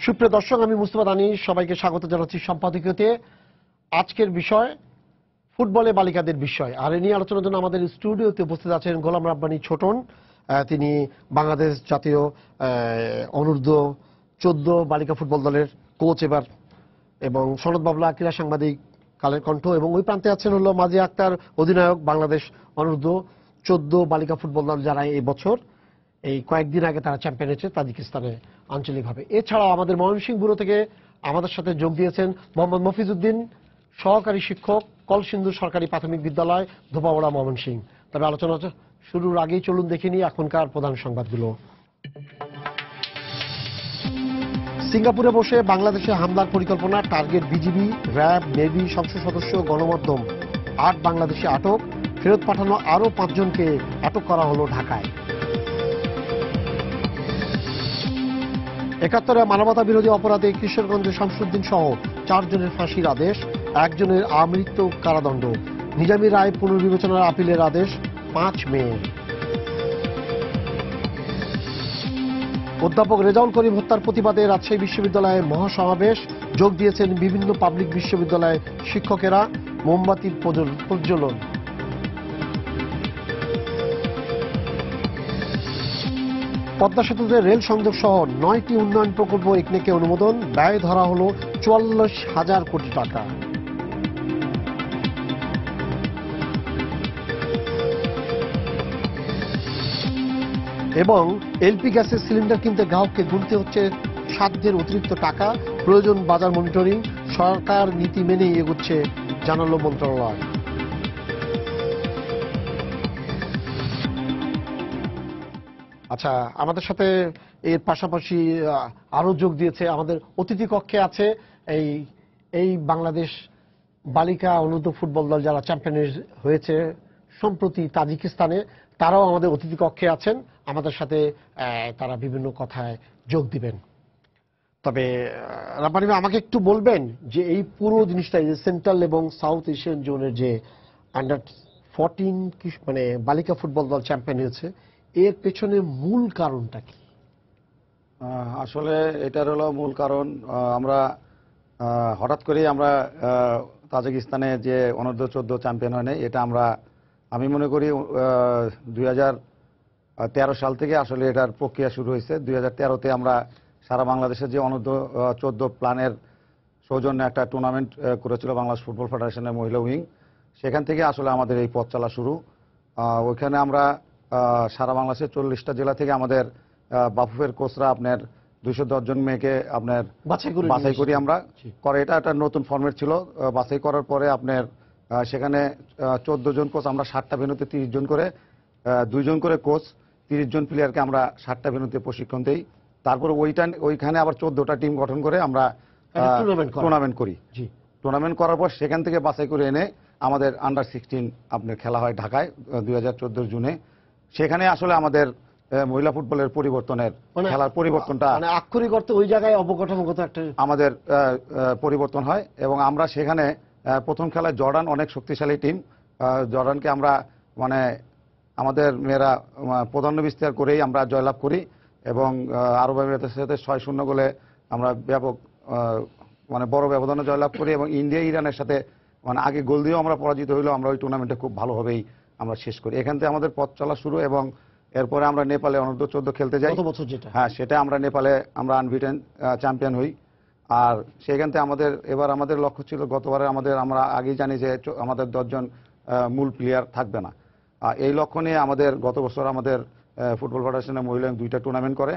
সুপ্রিয় দর্শক, আমি মুস্তফা দানি সবাইকে স্বাগত জানাচ্ছি সম্পাদকীয়তে। আজকের বিষয় ফুটবলে বালিকাদের বিষয়, আর এ নিয়ে আলোচনার জন্য আমাদের স্টুডিওতে উপস্থিত আছেন গোলাম রাব্বানী ছোটন। তিনি বাংলাদেশ জাতীয় অনূর্ধ্ব 14 বালিকা ফুটবল দলের কোচ এবার, এবং সনদ বাবলা ক্রীড়া সাংবাদিক কালের কণ্ঠ, এবং ওই প্রান্তে আছেন হলো মাজিয়া আক্তার, অধিনায়ক বাংলাদেশ অনূর্ধ্ব 14 বালিকা ফুটবল দল, যারা এই বছর এই কয়েকদিন আগে তারা চ্যাম্পিয়ন হয়েছে তাজিকিস্তানে আঞ্চলিকভাবে। এছাড়াও আমাদের ময়মনসিংহ ব্যুরো থেকে আমাদের সাথে যোগ দিয়েছেন মোহাম্মদ মফিজউদ্দিন, সহকারী শিক্ষক, কলসিন্দুর সরকারি প্রাথমিক বিদ্যালয়, ধোপাওড়া, ময়মনসিংহ। তবে আলোচনা শুরুর আগেই চলুন দেখে নিই এখনকার প্রধান সংবাদগুলো। সিঙ্গাপুরে বসে বাংলাদেশে হামলার পরিকল্পনা, টার্গেট বিজিবি, র্যাব, নেভি, সংসদ সদস্য, গণমাধ্যম। 8 বাংলাদেশি আটক, ফেরত পাঠানো আরও 5 জনকে আটক করা হলো ঢাকায়। 71 মানবতা বিরোধী অপরাধে কিশোরগঞ্জে শামসুদ্দিন সহ 4 জনের ফাঁসির আদেশ, 1 জনের আমৃত্যু কারাদণ্ড। নিজামী রায় পুনর্বিবেচনার আপিলের আদেশ 5 মে। অধ্যাপক রেজাউল করিম হত্যার প্রতিবাদে রাজশাহী বিশ্ববিদ্যালয়ে মহাসমাবেশ, যোগ দিয়েছেন বিভিন্ন পাবলিক বিশ্ববিদ্যালয়ের শিক্ষকেরা, মোমবাতি প্রজ্বলন। পদ্মা সেতুতে রেল সংযোগ সহ 9টি উন্নয়ন প্রকল্প একনেকে অনুমোদন, ব্যয় ধরা হল 44,000 কোটি টাকা। এবং এলপি গ্যাসের সিলিন্ডার কিনতে গ্রাহককে গুনতে হচ্ছে সাধ্যের অতিরিক্ত টাকা, প্রয়োজন বাজার মনিটরিং, সরকার নীতি মেনেই এগোচ্ছে জানালো মন্ত্রণালয়। আচ্ছা, আমাদের সাথে এর পাশাপাশি আরো যোগ দিয়েছে, আমাদের অতিথি কক্ষে আছে এই বাংলাদেশ বালিকা অনূর্ধ্ব ফুটবল দল যারা চ্যাম্পিয়ন হয়েছে সম্প্রতি তাজিকিস্তানে, তারাও আমাদের অতিথি কক্ষে আছেন। আমাদের সাথে তারা বিভিন্ন কথায় যোগ দিবেন। তবে রাব্বানী ভাই, আমাকে একটু বলবেন যে এই পুরো জিনিসটা, যে সেন্ট্রাল এবং সাউথ এশিয়ান জোনের যে আন্ডার 14 মানে বালিকা ফুটবল দল চ্যাম্পিয়ন হয়েছে, এর পেছনে মূল কারণটা কি? আসলে এটার হলো মূল কারণ, আমরা হঠাৎ করেই আমরা তাজিকিস্তানে যে অনূর্ধ্ব 14 চ্যাম্পিয়ন হয় নাই, এটা আমি মনে করি 2013 সাল থেকে আসলে এটার প্রক্রিয়া শুরু হয়েছে। 2013-তে আমরা সারা বাংলাদেশের যে অনূর্ধ্ব 14 প্ল্যানের সৌজন্যে একটা টুর্নামেন্ট করেছিল বাংলাদেশ ফুটবল ফেডারেশনের মহিলা উইং। সেখান থেকে আসলে আমাদের এই পথ চলা শুরু। ওইখানে আমরা সারা বাংলাদেশের 40টা জেলা থেকে আমাদের বাফুফের কোচরা আপনার 210 জন মেয়েকে আপনার বাছাই করি আমরা করে। এটা একটা নতুন ফরম্যাট ছিল। বাছাই করার পরে আপনার সেখানে 14 জন কোচ, আমরা 7টা ভেন্যুতে 30 জন করে, 2 জন করে কোচ, 30 জন প্লেয়ারকে আমরা 7টা ভেন্যুতে প্রশিক্ষণ দেই। তারপরে ওইখানে আবার 14টা টিম গঠন করে আমরা টুর্নামেন্ট করি। টুর্নামেন্ট করার পর সেখান থেকে বাছাই করে এনে আমাদের আন্ডার 16 আপনার খেলা হয় ঢাকায় 2014 জুনে। সেখানে আসলে আমাদের মহিলা ফুটবলের পরিবর্তনের, খেলার পরিবর্তনটা আক্ষরিক অর্থে ওই জায়গায় অবকাঠামোগত একটা আমাদের পরিবর্তন হয়। এবং আমরা সেখানে প্রথম খেলায় জর্ডান, অনেক শক্তিশালী টিম, জর্ডানকে আমরা মানে আমাদের মেয়েরা প্রাধান্য বিস্তার করেই আমরা জয়লাভ করি, এবং আরব আমিরাতের সাথে 6-0 গোলে আমরা ব্যাপক মানে বড় ব্যবধানে জয়লাভ করি। এবং ইন্ডিয়া ইরানের সাথে মানে আগে গোল দিয়েও আমরা পরাজিত হইলেও আমরা ওই টুর্নামেন্টে খুব ভালোভাবেই আমরা শেষ করি। এখান থেকে আমাদের পথ চলা শুরু, এবং এরপরে আমরা নেপালে অনূর্ধ্ব 14 খেলতে যাই। হ্যাঁ, সেটা আমরা নেপালে আমরা আনবিটেন চ্যাম্পিয়ন হই। আর সেখান থেকে এবার আমাদের লক্ষ্য ছিল, গতবারে আমরা আগেই জানি যে আমাদের 10 জন মূল প্লেয়ার থাকবে না। এই লক্ষ্য নিয়ে আমাদের গত বছর আমাদের ফুটবল ফেডারেশনের মহিলা 2টা টুর্নামেন্ট করে।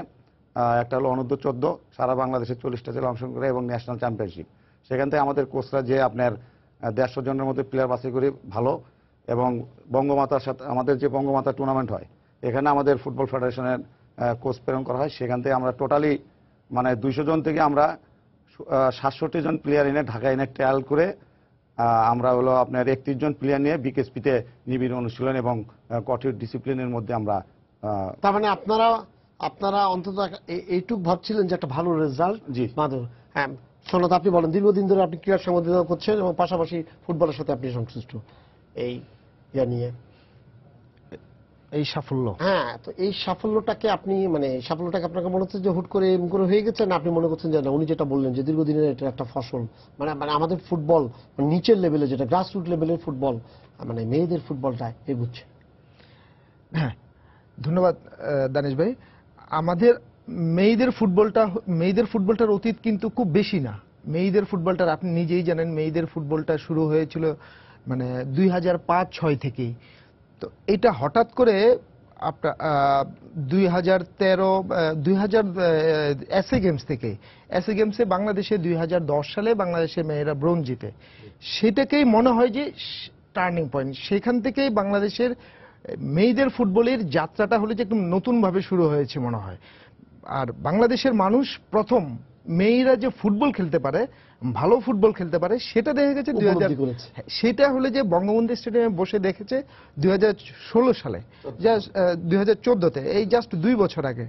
একটা হলো অনূর্ধ্ব 14, সারা বাংলাদেশের 40টা জেলা অংশগ্রহণ করে, এবং ন্যাশনাল চ্যাম্পিয়নশিপ। সেখান থেকে আমাদের কোচরা যে আপনার 150 জনের মধ্যে প্লেয়ার বাছাই করি ভালো। এবং বঙ্গমাতার সাথে আমাদের যে বঙ্গমাতা টুর্নামেন্ট হয়, এখানে আমাদের ফুটবল ফেডারেশনের কোচ প্রেরণ করা হয়। সেখান থেকে আমরা টোটালি মানে 200 জন থেকে আমরা 67 জন প্লেয়ার এনে ঢাকায় এনে ট্রায়াল করে আমরা হলো আপনার 31 জন প্লেয়ার নিয়ে বিকেএসপিতে নিবিড় অনুশীলন এবং কঠোর ডিসিপ্লিনের মধ্যে আমরা। তার মানে আপনারা অন্তত এইটুক ভাবছিলেন যে একটা ভালো রেজাল্ট। জি হ্যাঁ, সনদ, আপনি বলেন, দীর্ঘদিন ধরে আপনি ক্রীড়া সাংবাদিকতা করছেন এবং পাশাপাশি ফুটবলের সাথে আপনি সংশ্লিষ্ট এই ইয়া নিয়ে। এই সাফল্য। হ্যাঁ, তো এই সাফল্যটাকে আপনি মানে সাফল্যটাকে আপনাকে মনে হচ্ছে যে হুট করে এম করে হয়ে গেছে, না আপনি মনে করছেন যে না উনি যেটা বললেন যে দীর্ঘদিনের এটা একটা ফসল, মানে মানে আমাদের ফুটবল নিচের লেভেলে যেটা গ্রাসরুট লেভেলের ফুটবল মানে মেয়েদের ফুটবলটা এগুচ্ছে? হ্যাঁ, ধন্যবাদ দানেশ ভাই। আমাদের মেয়েদের ফুটবলটার অতীত কিন্তু খুব বেশি না। মেয়েদের ফুটবলটার আপনি নিজেই জানেন, মেয়েদের ফুটবলটা শুরু হয়েছিল মানে 2005-06 থেকেই। তো এটা হঠাৎ করে আপনার 2013 এসএ গেমস থেকে, এসএ গেমসে বাংলাদেশে 2010 সালে বাংলাদেশের মেয়েরা ব্রোঞ্জ জিতে, সেটাকেই মনে হয় যে টার্নিং পয়েন্ট। সেখান থেকেই বাংলাদেশের মেয়েদের ফুটবলের যাত্রাটা হলো যে একদম নতুন ভাবে শুরু হয়েছে মনে হয়। আর বাংলাদেশের মানুষ প্রথম মেয়েরা যে ফুটবল খেলতে পারে, ভালো ফুটবল খেলতে পারে, সেটা দেখে গেছে সেটা হলো যে বঙ্গবন্ধু স্টেডিয়ামে বসে দেখেছে 2016 সালে, জাস্ট 2014-তে, এই জাস্ট 2 বছর আগে।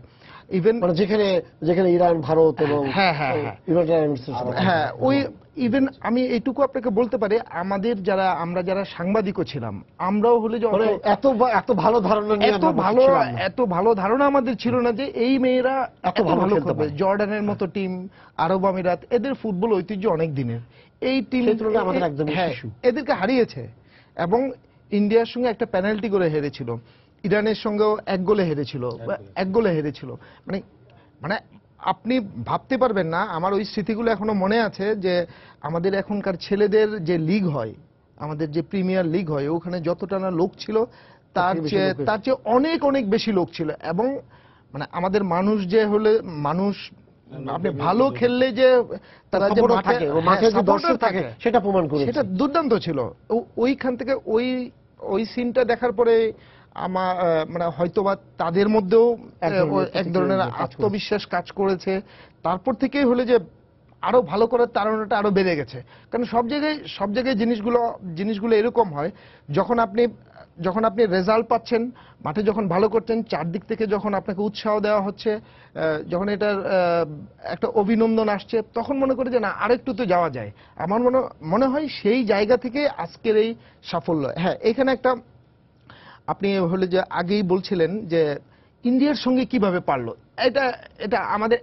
ইভেন মানে যেখানে যেখানে ইরান, ভারত এবং হ্যাঁ হ্যাঁ হ্যাঁ ওই ইভেন আমি এইটুকু আপনাকে বলতে পারি, আমরা যারা সাংবাদিকও ছিলাম, আমরাও হলে যে এত ভালো ধারণা নিয়ে এত ভালো ধারণা আমাদের ছিল না যে এই মেয়েরা এত ভালো খেলবে। জর্ডানের মতো টিম, আরব আমিরাত, এদের ফুটবল ঐতিহ্য অনেক দিনের। এই টিম আমাদের একদম এদেরকে হারিয়েছে এবং ইন্ডিয়ার সঙ্গে একটা পেনাল্টি করে হেরেছিল, ইরানের সঙ্গেও 1 গোলে হেরেছিল। মানে মানে আপনি ভাবতে পারবেন না, আমার ওই স্মৃতিগুলো এখনো মনে আছে যে আমাদের এখনকার ছেলেদের যে লিগ হয়, আমাদের যে প্রিমিয়ার লিগ হয়, ওখানে যতটা না লোক ছিল তার চেয়ে অনেক অনেক বেশি লোক ছিল। এবং মানে আমাদের মানুষ আপনি ভালো খেললে যে তারা যে মাঠে দর্শক থাকে সেটা প্রমাণ করে, সেটা দুর্দান্ত ছিল। ওইখান থেকে ওই সিনটা দেখার পরে আমার মানে হয়তোবা তাদের মধ্যেও এক ধরনের আত্মবিশ্বাস কাজ করেছে। তারপর থেকেই হলে যে আরো ভালো করার তাড়নাটা আরো বেড়ে গেছে। কারণ সব জায়গায় জিনিসগুলো এরকম হয়, যখন আপনি রেজাল্ট পাচ্ছেন, মাঠে যখন ভালো করছেন, চারদিক থেকে যখন আপনাকে উৎসাহ দেওয়া হচ্ছে, যখন এটার একটা অভিনন্দন আসছে, তখন মনে করি যে না আরেকটু তো যাওয়া যায়। আমার মনে হয় সেই জায়গা থেকে আজকের এই সাফল্য। হ্যাঁ, এখানে একটা আপনি হলে যে আগেই বলছিলেন যে ইন্ডিয়ার সঙ্গে কিভাবে পারলো, এটা আমাদের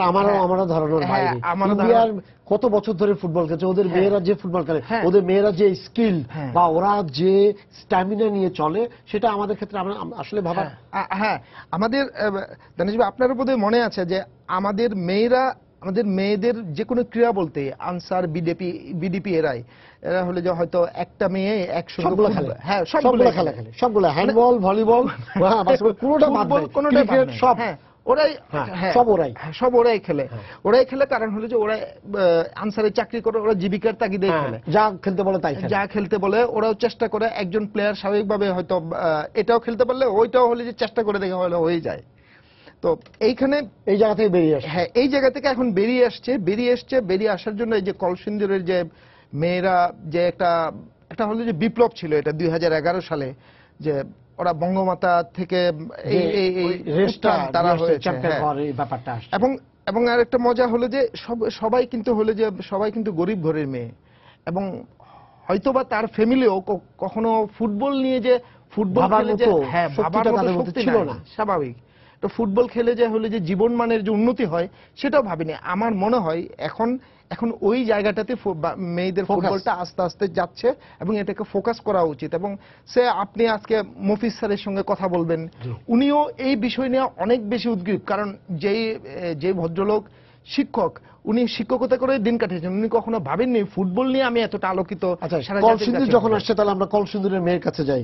আমারও ধারণার বাইরে। ইন্ডিয়ার কত বছর ধরে ফুটবল খেলছে, ওদের মেয়েরা যে ফুটবল খেলে, ওদের মেয়েরা যে স্কিল বা ওরা যে স্ট্যামিনা নিয়ে চলে, সেটা আমাদের ক্ষেত্রে আমরা আসলে ভাবা। হ্যাঁ, আমাদের দানেশ ভাই, আপনার বোধহয় মনে আছে যে আমাদের মেয়েদের যে কোনো ক্রীড়া বলতে আনসার, বিডিপি এরা হলে যে হয়তো একটা মেয়ে একসঙ্গে খেলে। হ্যাঁ, সবগুলো খেলে, হ্যান্ডবল, ভলিবল, কোনোটা বাদ নেই, ক্রিকেট, সব সব ওরাই খেলে। কারণ হলো যে ওরা আনসারে চাকরি করে, ওরা জীবিকার তাগিদে খেলে, যা খেলতে বলে ওরাও চেষ্টা করে। একজন প্লেয়ার স্বাভাবিকভাবে হয়তো এটাও খেলতে পারলে ওইটাও হলে যে চেষ্টা করে দেখা হলে হয়ে যায়। তো এইখানে এই জায়গা থেকে বেরিয়ে আসে, হ্যাঁ, এই জায়গা থেকে এখন বেরিয়ে আসার জন্য এই যে কলসিন্দুরের যে মেয়েরা যে একটা হলো যে বিপ্লব ছিল, এটা 2011 সালে, যে ওরা বঙ্গমাতা থেকে তারা হয়েছে। এবং আর একটা মজা হলো যে সবাই কিন্তু গরিব ঘরের মেয়ে, এবং হয়তোবা তার ফ্যামিলিও কখনো ফুটবল নিয়ে যে ফুটবল খেলে যে হ্যাঁ বাবার মতো শক্তি ছিল না, স্বাভাবিক। তো ফুটবল খেলে যে হলে যে জীবন মানের যে উন্নতি হয়, সেটাও ভাবিনি। আমার মনে হয় এখন ওই জায়গাটাতে মেয়েদের ফুটবলটা আস্তে আস্তে যাচ্ছে এবং এটাকে ফোকাস করা উচিত। এবং আপনি আজকে মফিজ স্যারের সঙ্গে কথা বলবেন, উনিও এই বিষয় নিয়ে অনেক বেশি উদ্গ্রীব। কারণ যে ভদ্রলোক শিক্ষক, উনি শিক্ষকতা করে দিন কাটিয়েছেন, উনি কখনো ভাবেননি ফুটবল নিয়ে আমি এতটা আলোকিত। কলসিন্দুর যখন আসছে, তাহলে আমরা কলসিন্দুরের মেয়ের কাছে যাই।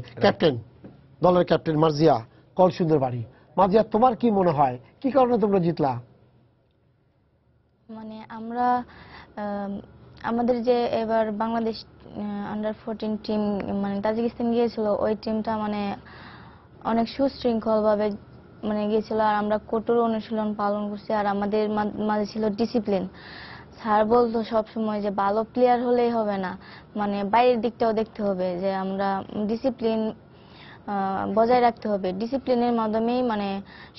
দলের ক্যাপ্টেন মার্জিয়া, কলসিন্দুর বাড়ি। মার্জিয়া, তোমার কি মনে হয় কি কারণে তোমরা জিতলা? মানে আমরা আমাদের যে এবার বাংলাদেশ আন্ডার-14 টিম মানে তাজিকিস্তান গিয়েছিল, ওই টিমটা মানে অনেক সুশৃঙ্খল ভাবে মানে গিয়েছিল, আর আমরা কঠোর অনুশীলন পালন করছি, আর আমাদের মাঝে ছিল ডিসিপ্লিন। স্যার বলতো সবসময় যে ভালো প্লেয়ার হলেই হবে না, মানে বাইরের দিকটাও দেখতে হবে, যে আমরা ডিসিপ্লিন বজায় রাখতে হবে। ডিসিপ্লিনের মাধ্যমেই মানে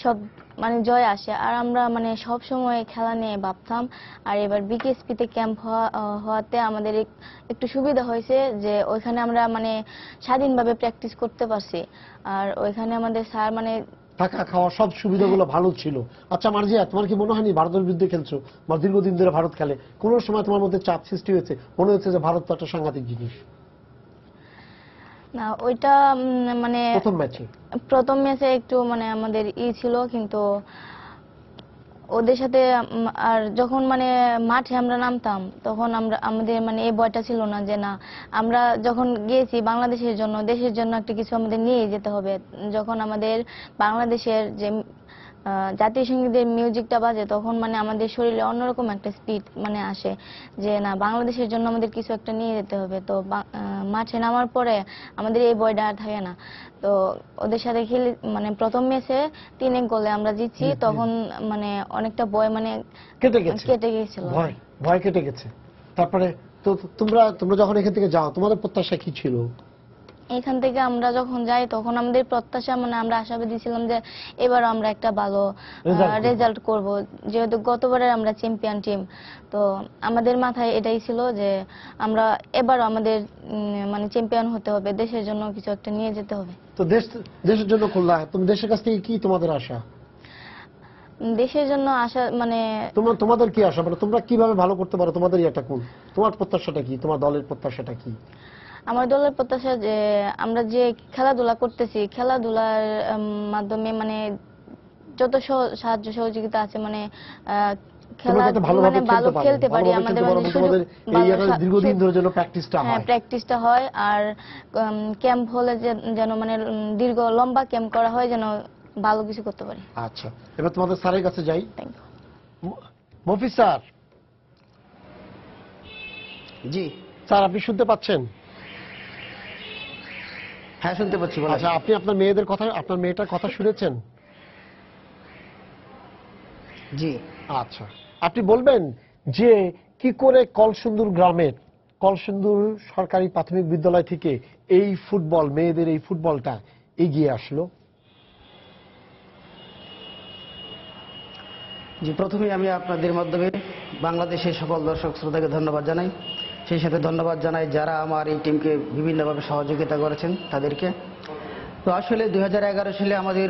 সব মানে জয় আসে। আর আমরা মানে সব সময় খেলা নিয়ে ভাবতাম। আর এবার বিকেএসপিতে ক্যাম্প হওয়াতে আমাদের একটু সুবিধা হয়েছে যে ওইখানে আমরা মানে স্বাধীনভাবে প্র্যাকটিস করতে পারছি। আর ওইখানে আমাদের স্যার মানে থাকা খাওয়া সব সুবিধাগুলো ভালো ছিল। আচ্ছা মার্জিয়া, তোমার কি মনে হয়নি ভারতের বিরুদ্ধে খেলছো, বা দীর্ঘদিন ধরে ভারত খেলে, কোনো সময় তোমার মধ্যে চাপ সৃষ্টি হয়েছে, মনে হচ্ছে যে ভারত তো একটা সাংঘাতিক জিনিস? না, ওইটা মানে প্রথম ম্যাচে একটু মানে আমাদের ছিল, কিন্তু ওদের সাথে আর যখন মানে মাঠে আমরা নামতাম তখন আমাদের মানে এই ভয়টা ছিল না যে না, আমরা যখন গিয়েছি বাংলাদেশের জন্য, দেশের জন্য একটা কিছু আমাদের নিয়ে যেতে হবে। যখন আমাদের বাংলাদেশের যে জাতীয় সঙ্গীতের মিউজিকটা বাজে তখন মানে আমাদের শরীরে অন্যরকম একটা স্পিড মানে আসে যে না, বাংলাদেশের জন্য আমাদের কিছু একটা নিয়ে যেতে হবে। তো মাঠে নামার পরে আমাদের এই ভয়টা আর থাকে না। তো ওদের সাথে খেলে মানে প্রথম ম্যাচে 3-1 গোলে আমরা জিতছি, তখন মানে অনেকটা ভয় মানে কেটে গেছিল। ভয় কেটে গেছে। তারপরে তো তোমরা যখন এখান থেকে যাও তোমাদের প্রত্যাশা কি ছিল? এখান থেকে আমরা যখন যাই তখন আমাদের প্রত্যাশা মানে আমরা আশাবাদী ছিলাম যে এবার আমরা একটা ভালো রেজাল্ট করব, যেহেতু গতবারের আমরা চ্যাম্পিয়ন টিম। তো আমাদের মাথায় এটাই ছিল যে আমরা এবার আমাদের মানে চ্যাম্পিয়ন হতে হবে, দেশের জন্য কিছু একটা নিয়ে যেতে হবে। তো দেশের জন্য করলা, তুমি দেশের কাছ থেকে কি তোমাদের আশা? দেশের জন্য আশা মানে তোমাদের কি আশা, মানে তোমরা কিভাবে ভালো করতে পারো, তোমাদের এটা কোন, তোমার প্রত্যাশাটা কি, তোমার দলের প্রত্যাশাটা কি? আমার দলের প্রত্যাশা যে আমরা যে খেলাধুলা করতেছি, খেলাধুলার মাধ্যমে মানে যত সাহায্য সহযোগিতা আছে মানে ভালো খেলতে পারি, আমাদের দীর্ঘদিন ধরে যেন প্র্যাকটিসটা হয়। আর ক্যাম্প হলে যেন মানে দীর্ঘ লম্বা ক্যাম্প করা হয়, যেন ভালো কিছু করতে পারি। আচ্ছা, এবার তোমাদের স্যারের কাছে যাই। মফিজ স্যার। জি স্যার, আপনি শুনতে পাচ্ছেন? হ্যাঁ, শুনতে পাচ্ছি। আচ্ছা, আপনি আপনার মেয়েটার কথা শুনেছেন? জি। আচ্ছা, আপনি বলবেন যে কি করে কলসিন্দুর সরকারি প্রাথমিক বিদ্যালয় থেকে এই ফুটবল, মেয়েদের এই ফুটবলটা এগিয়ে আসলো? জি, প্রথমেই আমি আপনাদের মাধ্যমে বাংলাদেশের সকল দর্শক শ্রোতাকে ধন্যবাদ জানাই। সেই সাথে ধন্যবাদ জানাই যারা আমার এই টিমকে বিভিন্নভাবে সহযোগিতা করেছেন তাদেরকে। তো আসলে 2011 সালে আমাদের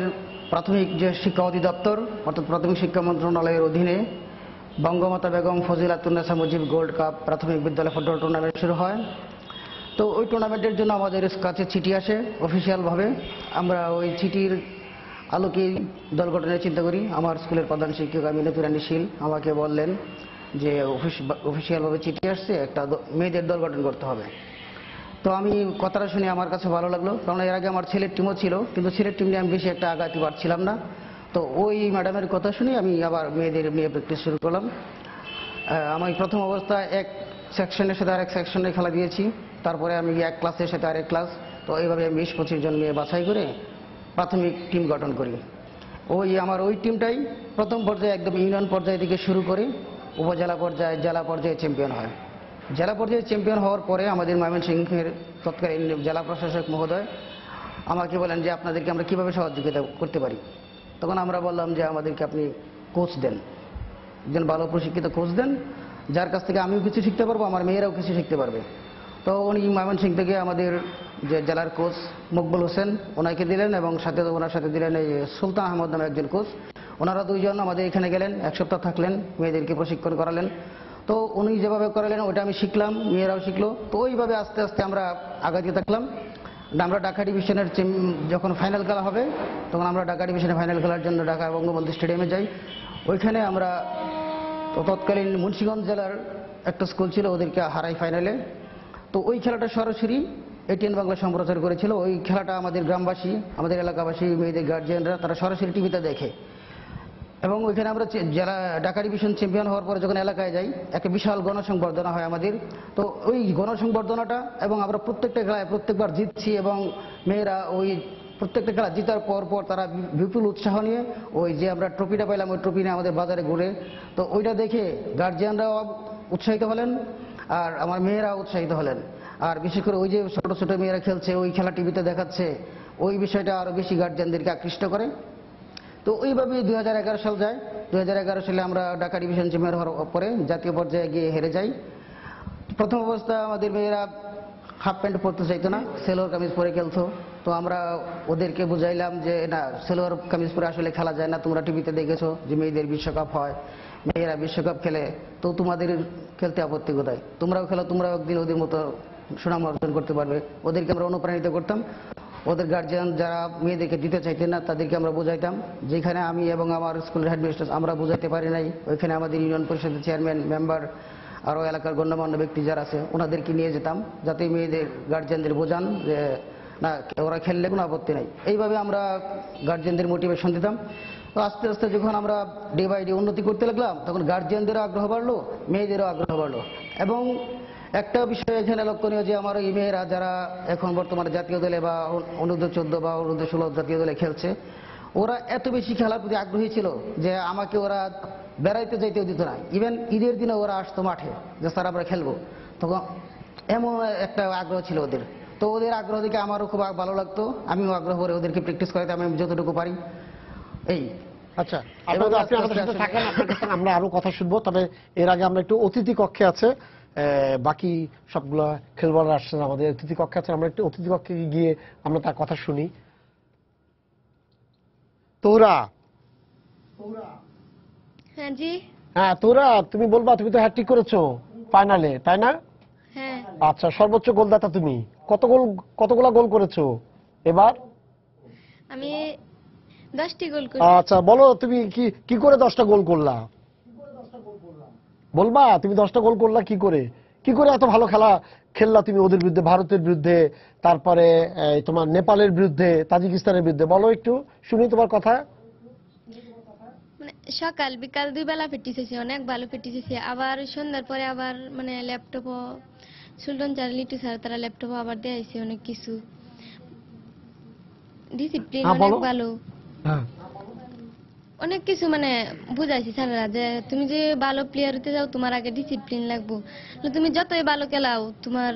প্রাথমিক যে শিক্ষা অধিদপ্তর অর্থাৎ প্রাথমিক শিক্ষা মন্ত্রণালয়ের অধীনে বঙ্গমাতা বেগম ফজিলাতুন্নেসা মুজিব গোল্ড কাপ প্রাথমিক বিদ্যালয় ফুটবল টুর্নামেন্ট শুরু হয়। তো ওই টুর্নামেন্টের জন্য আমাদের কাছে চিঠি আসে অফিসিয়ালভাবে। আমরা ওই চিঠির আলোকেই দল গঠনের চিন্তা করি। আমার স্কুলের প্রধান শিক্ষিকা মিনতি রানী শীল আমাকে বললেন যে অফিসিয়ালভাবে চিঠি আসছে, একটা মেয়েদের দল গঠন করতে হবে। তো আমি কথাটা শুনে আমার কাছে ভালো লাগলো, কারণ এর আগে আমার ছেলের টিমও ছিল, কিন্তু ছেলের টিম নিয়ে আমি বেশি একটা আগাতে পারছিলাম না। তো ওই ম্যাডামের কথা শুনে আমি আবার মেয়ে প্র্যাকটিস শুরু করলাম। আমি প্রথম অবস্থায় এক সেকশনের সাথে আরেক সেকশনে খেলা দিয়েছি, তারপরে আমি এক ক্লাসের সাথে আরেক ক্লাস। তো এইভাবে আমি 20-25 জন মেয়ে বাছাই করে প্রাথমিক টিম গঠন করি। আমার ওই টিমটাই প্রথম পর্যায়ে একদম ইউনিয়ন পর্যায় থেকে শুরু করে উপজেলা পর্যায়ে, জেলা পর্যায়ে চ্যাম্পিয়ন হয়। জেলা পর্যায়ে চ্যাম্পিয়ন হওয়ার পরে আমাদের ময়মনসিংহের তৎকালীন জেলা প্রশাসক মহোদয় আমাকে বলেন যে আপনাদেরকে আমরা কীভাবে সহযোগিতা করতে পারি। তখন আমরা বললাম যে আমাদেরকে আপনি কোচ দেন, একজন ভালো প্রশিক্ষিত কোচ দেন, যার কাছ থেকে আমিও কিছু শিখতে পারবো, আমার মেয়েরাও কিছু শিখতে পারবে। তো উনি ময়মনসিংহ থেকে আমাদের যে জেলার কোচ মকবুল হোসেন ওনাকে দিলেন, এবং ওনার সাথে দিলেন এই সুলতান আহমদ নামে একজন কোচ। ওনারা দুইজন আমাদের এখানে গেলেন, 1 সপ্তাহ থাকলেন, মেয়েদেরকে প্রশিক্ষণ করালেন। তো উনি যেভাবে করালেন ওইটা আমি শিখলাম, মেয়েরাও শিখলো। তো ওইভাবে আস্তে আস্তে আমরা আগাতে থাকলাম। আমরা ঢাকা ডিভিশনের যখন ফাইনাল খেলা হবে তখন আমরা ঢাকা ডিভিশনে ফাইনাল খেলার জন্য ঢাকা বঙ্গবন্ধু স্টেডিয়ামে যাই। ওইখানে আমরা তৎকালীন মুন্সিগঞ্জ জেলার একটা স্কুল ছিল, ওদেরকে হারাই ফাইনালে। তো ওই খেলাটা সরাসরি এটিএন বাংলা সম্প্রচার করেছিল। ওই খেলাটা আমাদের গ্রামবাসী, আমাদের এলাকাবাসী, মেয়েদের গার্জিয়ানরা তারা সরাসরি টিভিতে দেখে। এবং ওইখানে আমরা যারা ঢাকা ডিভিশন চ্যাম্পিয়ন হওয়ার পরে যখন এলাকায় যাই, একটা বিশাল গণসংবর্ধনা হয় আমাদের। তো ওই গণসংবর্ধনাটা, এবং আমরা প্রত্যেকটা খেলায় প্রত্যেকবার জিতছি, এবং মেয়েরা ওই প্রত্যেকটা খেলা জিতার পর তারা বিপুল উৎসাহ নিয়ে ওই যে আমরা ট্রফিটা পাইলাম ওই ট্রফি নিয়ে আমাদের বাজারে ঘুরে। তো ওইটা দেখে গার্জিয়ানরাও উৎসাহিত হলেন, আর আমার মেয়েরা উৎসাহিত হলেন। আর বিশেষ করে ওই যে ছোট ছোট মেয়েরা খেলছে, ওই খেলা টিভিতে দেখাচ্ছে, ওই বিষয়টা আরো বেশি গার্জিয়ানদেরকে আকৃষ্ট করে। তো ওইভাবে 2011 সাল যায়। 2011 সালে আমরা ঢাকা ডিভিশন চ্যাম্পিয়ন হওয়ার পরে জাতীয় পর্যায়ে গিয়ে হেরে যাই। প্রথম অবস্থা আমাদের মেয়েরা হাফ প্যান্ট পরতে চাইতো না, সেলোয়ার কামিজ পরে খেলতো। তো আমরা ওদেরকে বুঝাইলাম যে না, সেলোয়ার কামিজ পরে আসলে খেলা যায় না, তোমরা টিভিতে দেখেছো যে মেয়েদের বিশ্বকাপ হয়, মেয়েরা বিশ্বকাপ খেলে, তো তোমাদের খেলতে আপত্তি কোথায়, তোমরাও খেলো, তোমরাও একদিন ওদের মতো সুনাম অর্জন করতে পারবে। ওদেরকে আমরা অনুপ্রাণিত করতাম। ওদের গার্জিয়ান যারা মেয়েদেরকে দিতে চাইতেন না তাদেরকে আমরা বোঝাইতাম। যেখানে আমি এবং আমার স্কুলের হেডমিস্ট্রেস আমরা বোঝাতে পারি নাই, ওইখানে আমাদের ইউনিয়ন পরিষদের চেয়ারম্যান, মেম্বার, আরও এলাকার গণ্যমান্য ব্যক্তি যারা আছে ওনাদেরকে নিয়ে যেতাম, যাতে মেয়েদের গার্জিয়ানদের বোঝান যে না, ওরা খেললে কোনো আপত্তি নাই। এইভাবে আমরা গার্জিয়ানদের মোটিভেশন দিতাম। তো আস্তে আস্তে যখন আমরা ডে বাই ডে উন্নতি করতে লাগলাম, তখন গার্জিয়ানদেরও আগ্রহ বাড়লো, মেয়েদেরও আগ্রহ বাড়লো। এবং একটা বিষয় এখানে লক্ষণীয় যে আমার এই মেয়েরা যারা এখন বর্তমানে জাতীয় দলে বা অনূর্ধ্ব 14 বা অনূর্ধ্ব 16 জাতীয় দলে খেলছে, ওরা এত বেশি খেলার প্রতি আগ্রহী ছিল যে আমাকে ওরা বেড়াইতে যাইতেও দিত না। ইভেন ঈদের দিনে ওরা আসতো মাঠে যে স্যার আমরা খেলবো, তখন এমন একটা আগ্রহ ছিল ওদের। তো ওদের আগ্রহ দেখে আমারও খুব ভালো লাগতো, আমিও আগ্রহ করে ওদেরকে প্র্যাকটিস করাইতাম আমি যতটুকু পারি। এই আচ্ছা, আপনি আমাদের সাথে থাকেন, আপনার কাছে আমরা আরো কথা শুনবো। তবে এর আগে আমরা একটু অতিথি কক্ষে আছে, বাকি সবগুলো খেলোয়াড়রা আসছেন আমাদের অতিথি কক্ষে আছে, আমরা একটু অতিথি কক্ষে গিয়ে আমরা তার কথা শুনি। তোরা, হ্যাঁ জি। হ্যাঁ তোরা, তুমি বলবা, তুমি তো হ্যাট্রিক করেছো ফাইনালে, তাই না? হ্যাঁ। আচ্ছা, সর্বোচ্চ গোলদাতা তুমি, কতগুলা গোল করেছো এবার? আমি 10টি গোল করি। আচ্ছা, বলো তুমি কি করে 10টা গোল করলা, বলবা তুমি 10টা গোল করলা কি করে এত ভালো খেললা তুমি ওদের বিরুদ্ধে, ভারতের বিরুদ্ধে, তারপরে তোমার নেপালের বিরুদ্ধে, তাজিকিস্তানের বিরুদ্ধে, বলো একটু শুনি তোমার কথা। মানে সকাল বিকাল 2 বেলা প্র্যাকটিস হয়েছে, অনেক ভালো প্র্যাকটিস হয়েছে। আবার সন্ধ্যার পরে আবার মানে ল্যাপটপও সুলতান স্যার, লিটু স্যার তারা ল্যাপটপও আবার দিয়েছে অনেক কিছু। ডিসিপ্লিন অনেক ভালো, অনেক কিছু মানে বুঝাইছি স্যারেরা যে তুমি যে ভালো প্লেয়ার হতে যাও তোমার আগে ডিসিপ্লিন লাগবে। তুমি যতই ভালো খেলাও, তোমার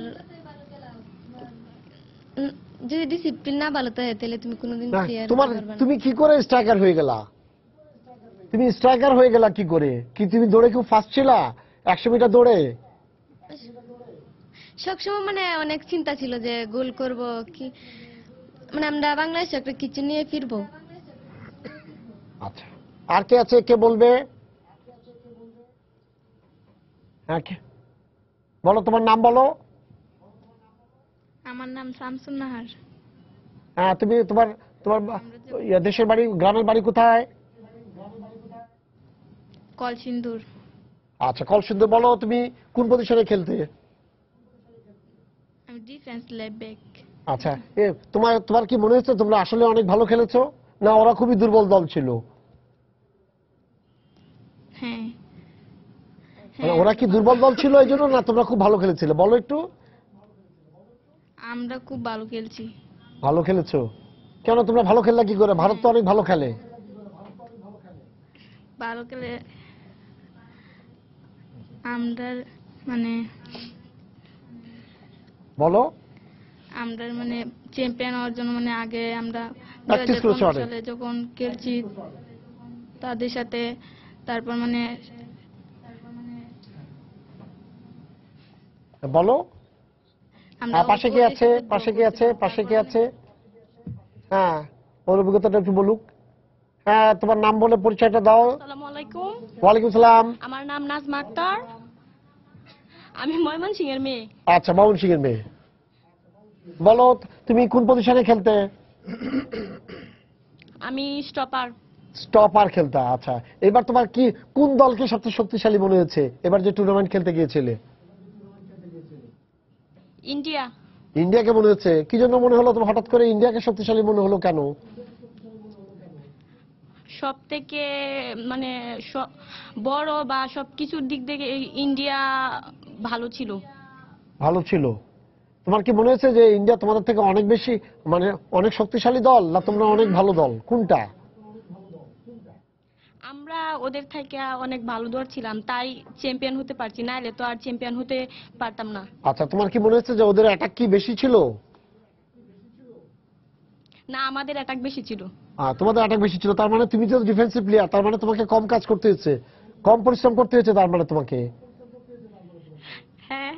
যদি ডিসিপ্লিন না ভালো থাকে তাহলে তুমি কোনোদিন প্লেয়ার হতে পারবে না। তুমি কি করে স্ট্রাইকার হয়ে গেলা? তুমি স্ট্রাইকার হয়ে গেলা কি করে? কি তুমি দৌড়ে খুব ফাস্ট ছিলা 100 মিটার দৌড়ে? সবসময় মানে অনেক চিন্তা ছিল যে গোল করব কি, মানে আমরা বাংলাদেশে একটা কিছু নিয়ে ফিরবো। আচ্ছা, আর কে আছে, কে বলবে? হ্যাঁ, বলো তোমার নাম বলো। আমার নাম শামসুন নাহার। হ্যাঁ, তুমি তোমার দেশের বাড়ি, গ্রামের বাড়ি কোথায়? কলসিন্দুর। আচ্ছা, কলসিন্দুর। বলো তুমি কোন পজিশনে খেলতে? আমি ডিফেন্স লেফট ব্যাক। আচ্ছা, তোমার কি মনে হচ্ছে তোমরা আসলে অনেক ভালো খেলেছো, না ওরা খুবই দুর্বল দল ছিল? হ্যাঁ। মানে ওরা কি দুর্বল দল ছিল এই জন্য, না তোমরা খুব ভালো খেলেছিলে? বলো একটু। আমরা খুব ভালো খেলছি। ভালো খেলেছো কেন? তোমরা ভালো খেললা কি করে? ভারত তো অনেক ভালো খেলে। ভালো খেলে আমরা মানে বলো। আমরা মানে চ্যাম্পিয়ন হওয়ার জন্য মানে আগে আমরা প্র্যাকটিস করেছো অনেক। সালে যখন খেলছি তাদের সাথে, তারপর মানে বলো। আমরা পাশে কে আছে? হ্যাঁ, ওর অভিজ্ঞতাটা একটু বলুক। হ্যাঁ, তোমার নাম বলে পরিচয়টা দাও। আসসালামু আলাইকুম। ওয়ালাইকুম সালাম। আমার নাম নাজমা আক্তার, আমি ময়মনসিংহের মেয়ে। আচ্ছা, ময়মনসিংহের মেয়ে। বলো তুমি কোন পজিশনে খেলতে? আমি স্টপার খেলতে। আচ্ছা, এবার তোমার কি কোন দলকে সবচেয়ে শক্তিশালী মনে হয়েছে এবার যে টুর্নামেন্ট খেলতে গিয়েছিলে? ইন্ডিয়াকে মনে হচ্ছে। কি জন্য মনে হলো তোমার হঠাৎ করে ইন্ডিয়াকে শক্তিশালী মনে হলো কেন? সব থেকে মানে বড় বা সবকিছুর দিক থেকে ইন্ডিয়া ভালো ছিল। তোমার কি মনে হচ্ছে যে ইন্ডিয়া তোমাদের থেকে অনেক বেশি, মানে অনেক শক্তিশালী দল, না তোমরা অনেক ভালো দল, কোনটা? আমরা ওদের থেকে অনেক ভালো দল ছিলাম, তাই চ্যাম্পিয়ন হতে পারছি, নাইলে তো আর চ্যাম্পিয়ন হতে পারতাম না। আচ্ছা, তোমার কি মনে হচ্ছে যে ওদের অ্যাটাক কি বেশি ছিল? না, আমাদের অ্যাটাক বেশি ছিল। তোমাদের অ্যাটাক বেশি ছিল, তার মানে তুমি তো ডিফেন্সিভ প্লেয়ার, তার মানে তোমাকে কম কাজ করতে হয়েছে, কম পরিশ্রম করতে হয়েছে তার মানে তোমাকে। হ্যাঁ।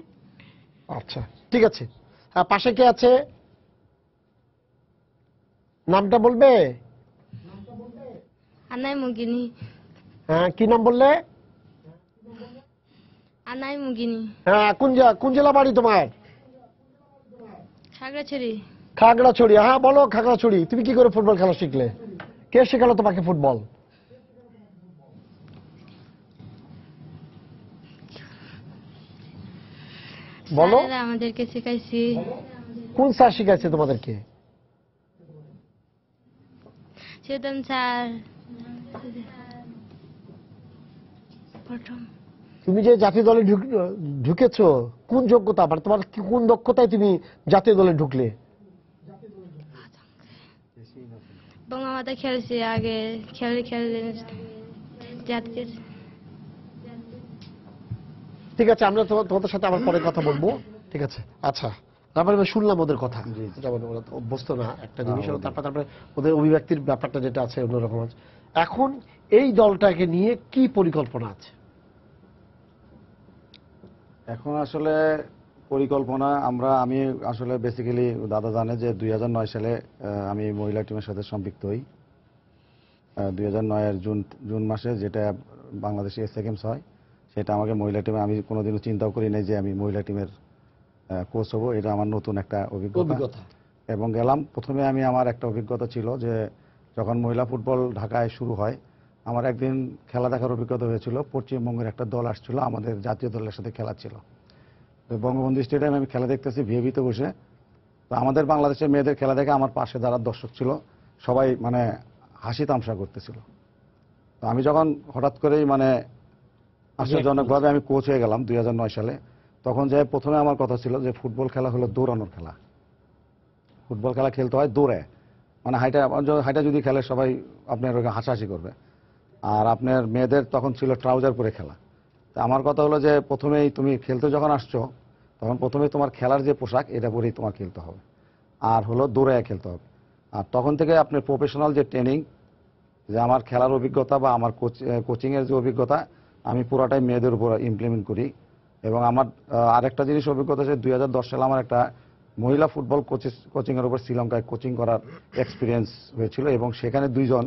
আচ্ছা ঠিক আছে। পাশে কে আছে, নামটা বলবে? আনাই মুগিনি। হ্যাঁ, কি নাম বললে? আনাই মুগিনি। হ্যাঁ, কোন জেলা বাড়ি তোমার? খাগড়াছড়ি। খাগড়াছড়ি। হ্যাঁ বলো খাগড়াছড়ি, তুমি কি করে ফুটবল খেলা শিখলে? কে শেখালো তোমাকে ফুটবল? বলো। স্যারেরা আমাদেরকে শেখাইছি। কোন স্যার শিখাইছে তোমাদেরকে? চেতন স্যার। প্রথম তুমি যে জাতীয় দলে ঢুকেছো, কোন যোগ্যতা, মানে তোমার কোন দক্ষতায় তুমি জাতীয় দলে ঢুকলে? বঙ্গমাতা খেলছি আগে, খেলে জাতীয়। ঠিক আছে, আমরা তোমাদের সাথে আবার পরে কথা বলবো, ঠিক আছে? আচ্ছা, তারপরে আমি শুনলাম ওদের কথা, যেমন ওরা তো অভ্যস্ত না একটা জিনিস, তারপরে ওদের অভিব্যক্তির ব্যাপারটা যেটা আছে অন্যরকম আছে। এখন এই দলটাকে নিয়ে কি পরিকল্পনা আছে? এখন আসলে পরিকল্পনা আমি আসলে বেসিক্যালি দাদা জানে যে 2009 সালে আমি মহিলা টিমের সাথে সম্পৃক্ত হই। 2009 জুন মাসে যেটা বাংলাদেশে এসএ গেমস হয়, সেটা আমাকে মহিলা টিমে, আমি কোনোদিনও চিন্তাও করি নাই যে আমি মহিলা টিমের কোচ হব। এটা আমার নতুন একটা অভিজ্ঞতা এবং গেলাম। প্রথমে আমার একটা অভিজ্ঞতা ছিল যে যখন মহিলা ফুটবল ঢাকায় শুরু হয়, আমার একদিন খেলা দেখার অভিজ্ঞতা হয়েছিল। পশ্চিমবঙ্গের একটা দল আসছিল, আমাদের জাতীয় দলের সাথে খেলা ছিল। বঙ্গবন্ধু স্টেডিয়ামে আমি খেলা দেখতেছি ভিএভিতে বসে। তো আমাদের বাংলাদেশের মেয়েদের খেলা দেখে আমার পাশে যারা দর্শক ছিল সবাই মানে হাসি তামসা করতেছিল। তো আমি যখন হঠাৎ করেই আশ্চর্যজনকভাবে আমি কোচ হয়ে গেলাম 2009 সালে, তখন যে প্রথমে আমার কথা ছিল যে ফুটবল খেলা হলো দৌড়ানোর খেলা। ফুটবল খেলা খেলতে হয় দৌড়ে, মানে হাইটা যদি খেলে সবাই আপনার ওকে হাসাহাসি করবে। আর আপনার মেয়েদের তখন ছিল ট্রাউজার পরে খেলা। তা আমার কথা হলো যে প্রথমেই তুমি খেলতে যখন আসছো, তখন প্রথমেই তোমার খেলার যে পোশাক এটা পরেই তোমার খেলতে হবে, আর হলো দৌড়ে খেলতে হবে। আর তখন থেকে আপনার প্রফেশনাল যে ট্রেনিং, যে আমার খেলার অভিজ্ঞতা বা আমার কোচিংয়ের যে অভিজ্ঞতা, আমি পুরাটাই মেয়েদের উপর ইমপ্লিমেন্ট করি। এবং আমার আরেকটা জিনিস অভিজ্ঞতা আছে, 2010 সালে আমার একটা মহিলা ফুটবল কোচিংয়ের উপর শ্রীলঙ্কায় কোচিং করার এক্সপিরিয়েন্স হয়েছিল। এবং সেখানে দুইজন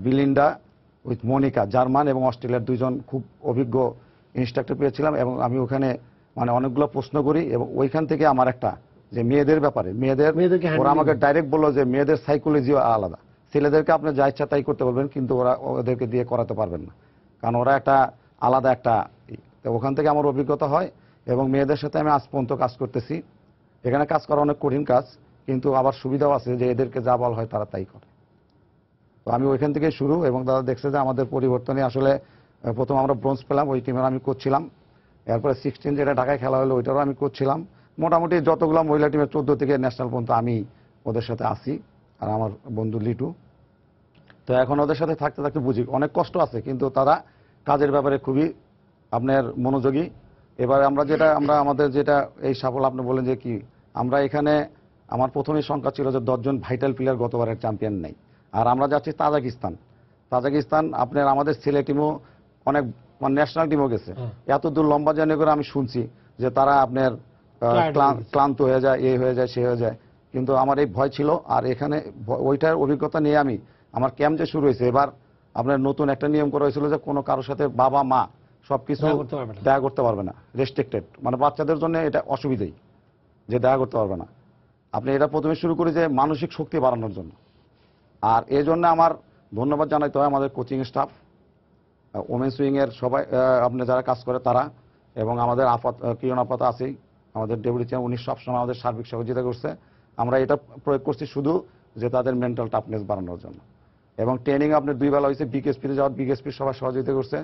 বিলিন্ডা উইথ মনিকা, জার্মান এবং অস্ট্রেলিয়ার দুইজন খুব অভিজ্ঞ ইনস্ট্রাক্টর পেয়েছিলাম। এবং আমি ওখানে অনেকগুলো প্রশ্ন করি এবং ওইখান থেকে আমার একটা যে মেয়েদের ব্যাপারে, ওরা আমাকে ডাইরেক্ট বললো যে মেয়েদের সাইকোলজিও আলাদা। ছেলেদেরকে আপনি যা ইচ্ছা তাই করতে পারবেন, কিন্তু ওদেরকে দিয়ে করাতে পারবেন না, কারণ ওরা একটা আলাদা একটা। তো ওখান থেকে আমার অভিজ্ঞতা হয় এবং মেয়েদের সাথে আমি আজ পর্যন্ত কাজ করতেছি। এখানে কাজ করা অনেক কঠিন কাজ, কিন্তু আবার সুবিধাও আছে যে এদেরকে যা বলা হয় তারা তাই করে। তো আমি ওইখান থেকে শুরু, এবং তারা দেখছে যে আমাদের পরিবর্তনে আসলে প্রথম আমরা ব্রোঞ্জ পেলাম, ওই টিমের আমি কোচ ছিলাম। এরপরে 16 যেটা ঢাকায় খেলা হলো ওইটারও আমি কোচ ছিলাম। মোটামুটি যতগুলো মহিলা টিমের 14 থেকে ন্যাশনাল পর্যন্ত আমি ওদের সাথে আসি, আর আমার বন্ধু লিটু। তো এখন ওদের সাথে থাকতে থাকতে বুঝি অনেক কষ্ট আছে, কিন্তু তারা কাজের ব্যাপারে খুবই আপনার মনোযোগী। এবার আমাদের যেটা এই সাফল্য আপনি বলেন যে কি, আমরা এখানে আমার প্রথমেই সংখ্যা ছিল যে 10 জন ভাইটাল প্লেয়ার গতবারের চ্যাম্পিয়ন নেই। আর আমরা যাচ্ছি তাজিকিস্তান আপনার আমাদের ছেলে টিমও অনেক ন্যাশনাল টিমও গেছে। এত দূর লম্বা জার্নি করে আমি শুনছি যে তারা আপনার ক্লান্ত হয়ে যায়, হয়ে যায়, সে হয়ে যায়, কিন্তু আমার এই ভয় ছিল। আর এখানে ওইটার অভিজ্ঞতা নিয়ে আমার ক্যাম্প যে শুরু হয়েছে, এবার আপনার নতুন একটা নিয়ম করা হয়েছিল যে কোনো কারোর সাথে বাবা মা সবকিছু দেখা করতে পারবে না, রেস্ট্রিক্টেড, মানে বাচ্চাদের জন্য এটা অসুবিধাই যে দেখা করতে পারবে না। আপনি এটা প্রথমে শুরু করি যে মানসিক শক্তি বাড়ানোর জন্য। আর এই জন্য আমার ধন্যবাদ জানাইতে হয় আমাদের কোচিং স্টাফ, ওমেন্স উইং এর সবাই, আপনি যারা কাজ করে তারা, এবং আমাদের কিরণ আপাত আছেই, আমাদের ডেপুটি চেয়ারম্যান, উনি সবসময় আমাদের সার্বিক সহযোগিতা করছে। আমরা এটা প্রয়োগ করছি শুধু যে তাদের মেন্টাল টাফনেস বাড়ানোর জন্য। এবং ট্রেনিং আপনার 2 বেলা হয়েছে, বিকেএসপিতে যাওয়ার বিকেএসপির সবাই সহযোগিতা করছে।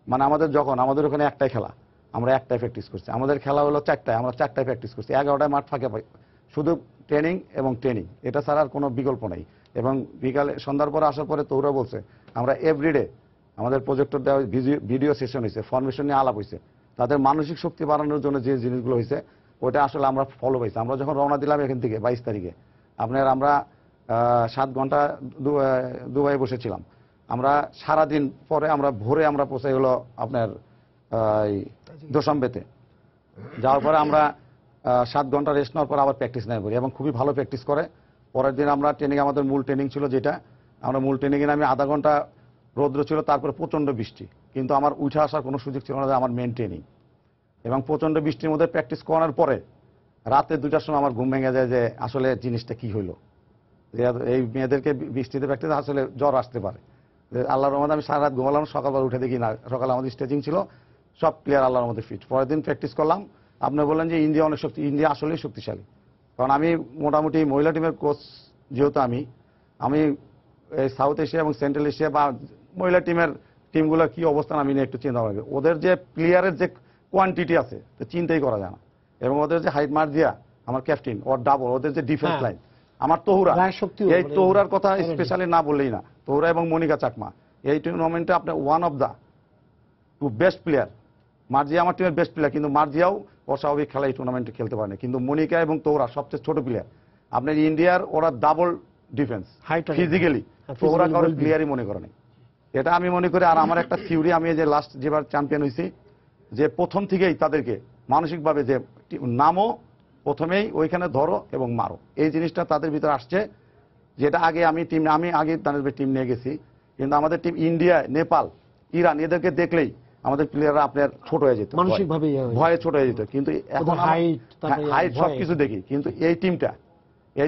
মানে আমাদের ওখানে একটাই খেলা, আমরা একটাই প্র্যাকটিস করছি। আমাদের খেলা হলো 4টায়, আমরা 4টায় প্র্যাকটিস করছি। 11টায় মাঠ ফাঁকে পাই, শুধু ট্রেনিং এবং ট্রেনিং, এটা ছাড়া আর কোনো বিকল্প নেই। এবং বিকালে সন্ধ্যার পরে আসার পরে তোরা বলছে আমরা এভরিডে আমাদের প্রজেক্টর দেওয়া ভিডিও সেশন হয়েছে, ফরমেশন নিয়ে আলাপ হয়েছে। তাদের মানসিক শক্তি বাড়ানোর জন্য যে জিনিসগুলো হয়েছে ওইটা আসলে আমরা ফলো পাইছি। আমরা যখন রওনা দিলাম এখান থেকে 22 তারিখে, আমরা 7 ঘন্টা দুবাই বসেছিলাম। আমরা সারাদিন পরে আমরা ভোরে আমরা পৌঁছাই হলো আপনার দোসাম্বেতে। যাওয়ার পরে আমরা 7 ঘন্টা রেস্ট নেওয়ার পর আবার প্র্যাকটিস নেয় করি এবং খুবই ভালো প্র্যাকটিস করে। পরের দিন আমরা ট্রেনিং, আমাদের মূল ট্রেনিং ছিল যেটা, আমরা মূল ট্রেনিংয়ে নামে আধা ঘন্টা রৌদ্র ছিল, তারপরে প্রচণ্ড বৃষ্টি, কিন্তু আমার উঠে আসার কোনো সুযোগ ছিল না, আমার মেন ট্রেনিং। এবং প্রচণ্ড বৃষ্টির মধ্যে প্র্যাকটিস করার পরে রাতে 2টার সময় আমার ঘুম ভেঙে যায় যে আসলে জিনিসটা কি হইলো, এই মেয়েদেরকে বৃষ্টিতে প্র্যাকটিস আসলে জ্বর আসতে পারে। আল্লাহর রহমতে আমি সারা রাত ঘুমালাম, সকালবেলা উঠে দেখি না, সকালে আমাদের স্টেজিং ছিল, সব প্লেয়ার আল্লাহর মধ্যে ফিট। পরের দিন প্র্যাকটিস করলাম। আপনি বললেন যে ইন্ডিয়া অনেক শক্তি, ইন্ডিয়া আসলেই শক্তিশালী। কারণ আমি মোটামুটি মহিলা টিমের কোচ, যেহেতু আমি এই সাউথ এশিয়া এবং সেন্ট্রাল এশিয়া বা মহিলা টিমগুলোর কি অবস্থান আমি নিয়ে একটু চিন্তা করি। ওদের যে প্লেয়ারের যে কোয়ান্টিটি আছে তো চিন্তাই করা যায় না। এবং ওদের যে হাইট মার্জিয়া আমার ক্যাপ্টেন, ওর ডাবল, ওদের যে ডিফেন্স লাইন, আমার তহুরা, এই তহুরার কথা স্পেশালি না বললেই না। তহুরা এবং মনিকা চাকমা এই টুর্নামেন্টে আপনার one of the best player. Marjia আমার টিমের বেস্ট প্লেয়ার, কিন্তু মার্জিয়াও অস্বাভাবিক খেলা এই টুর্নামেন্টে খেলতে পারেনি। কিন্তু মনিকা এবং তহুরা সবচেয়ে ছোট প্লেয়ার। আপনার ইন্ডিয়ার ওরা ডাবল ডিফেন্স ফিজিক্যালি, তহুরা কারোর প্লেয়ারই মনে করে নেই। এটা আমি মনে করি। আর আমার একটা থিওরি, আমি যে লাস্ট যেবার চ্যাম্পিয়ন হয়েছি, যে প্রথম থেকেই তাদেরকে মানসিকভাবে যে নামও প্রথমেই ওইখানে ধরো এবং মারো, এই জিনিসটা তাদের ভিতরে আসছে। যেটা আগে আমি আগে তাদের টিম নিয়ে গেছি, কিন্তু আমাদের টিম ইন্ডিয়া, নেপাল, ইরান এদেরকে দেখলেই আমাদের প্লেয়াররা আপনার ছোট হয়ে যেত, মানসিকভাবে ভয়ে ছোট হয়ে যেত। কিন্তু এখন হাইট সবকিছু দেখি, কিন্তু এই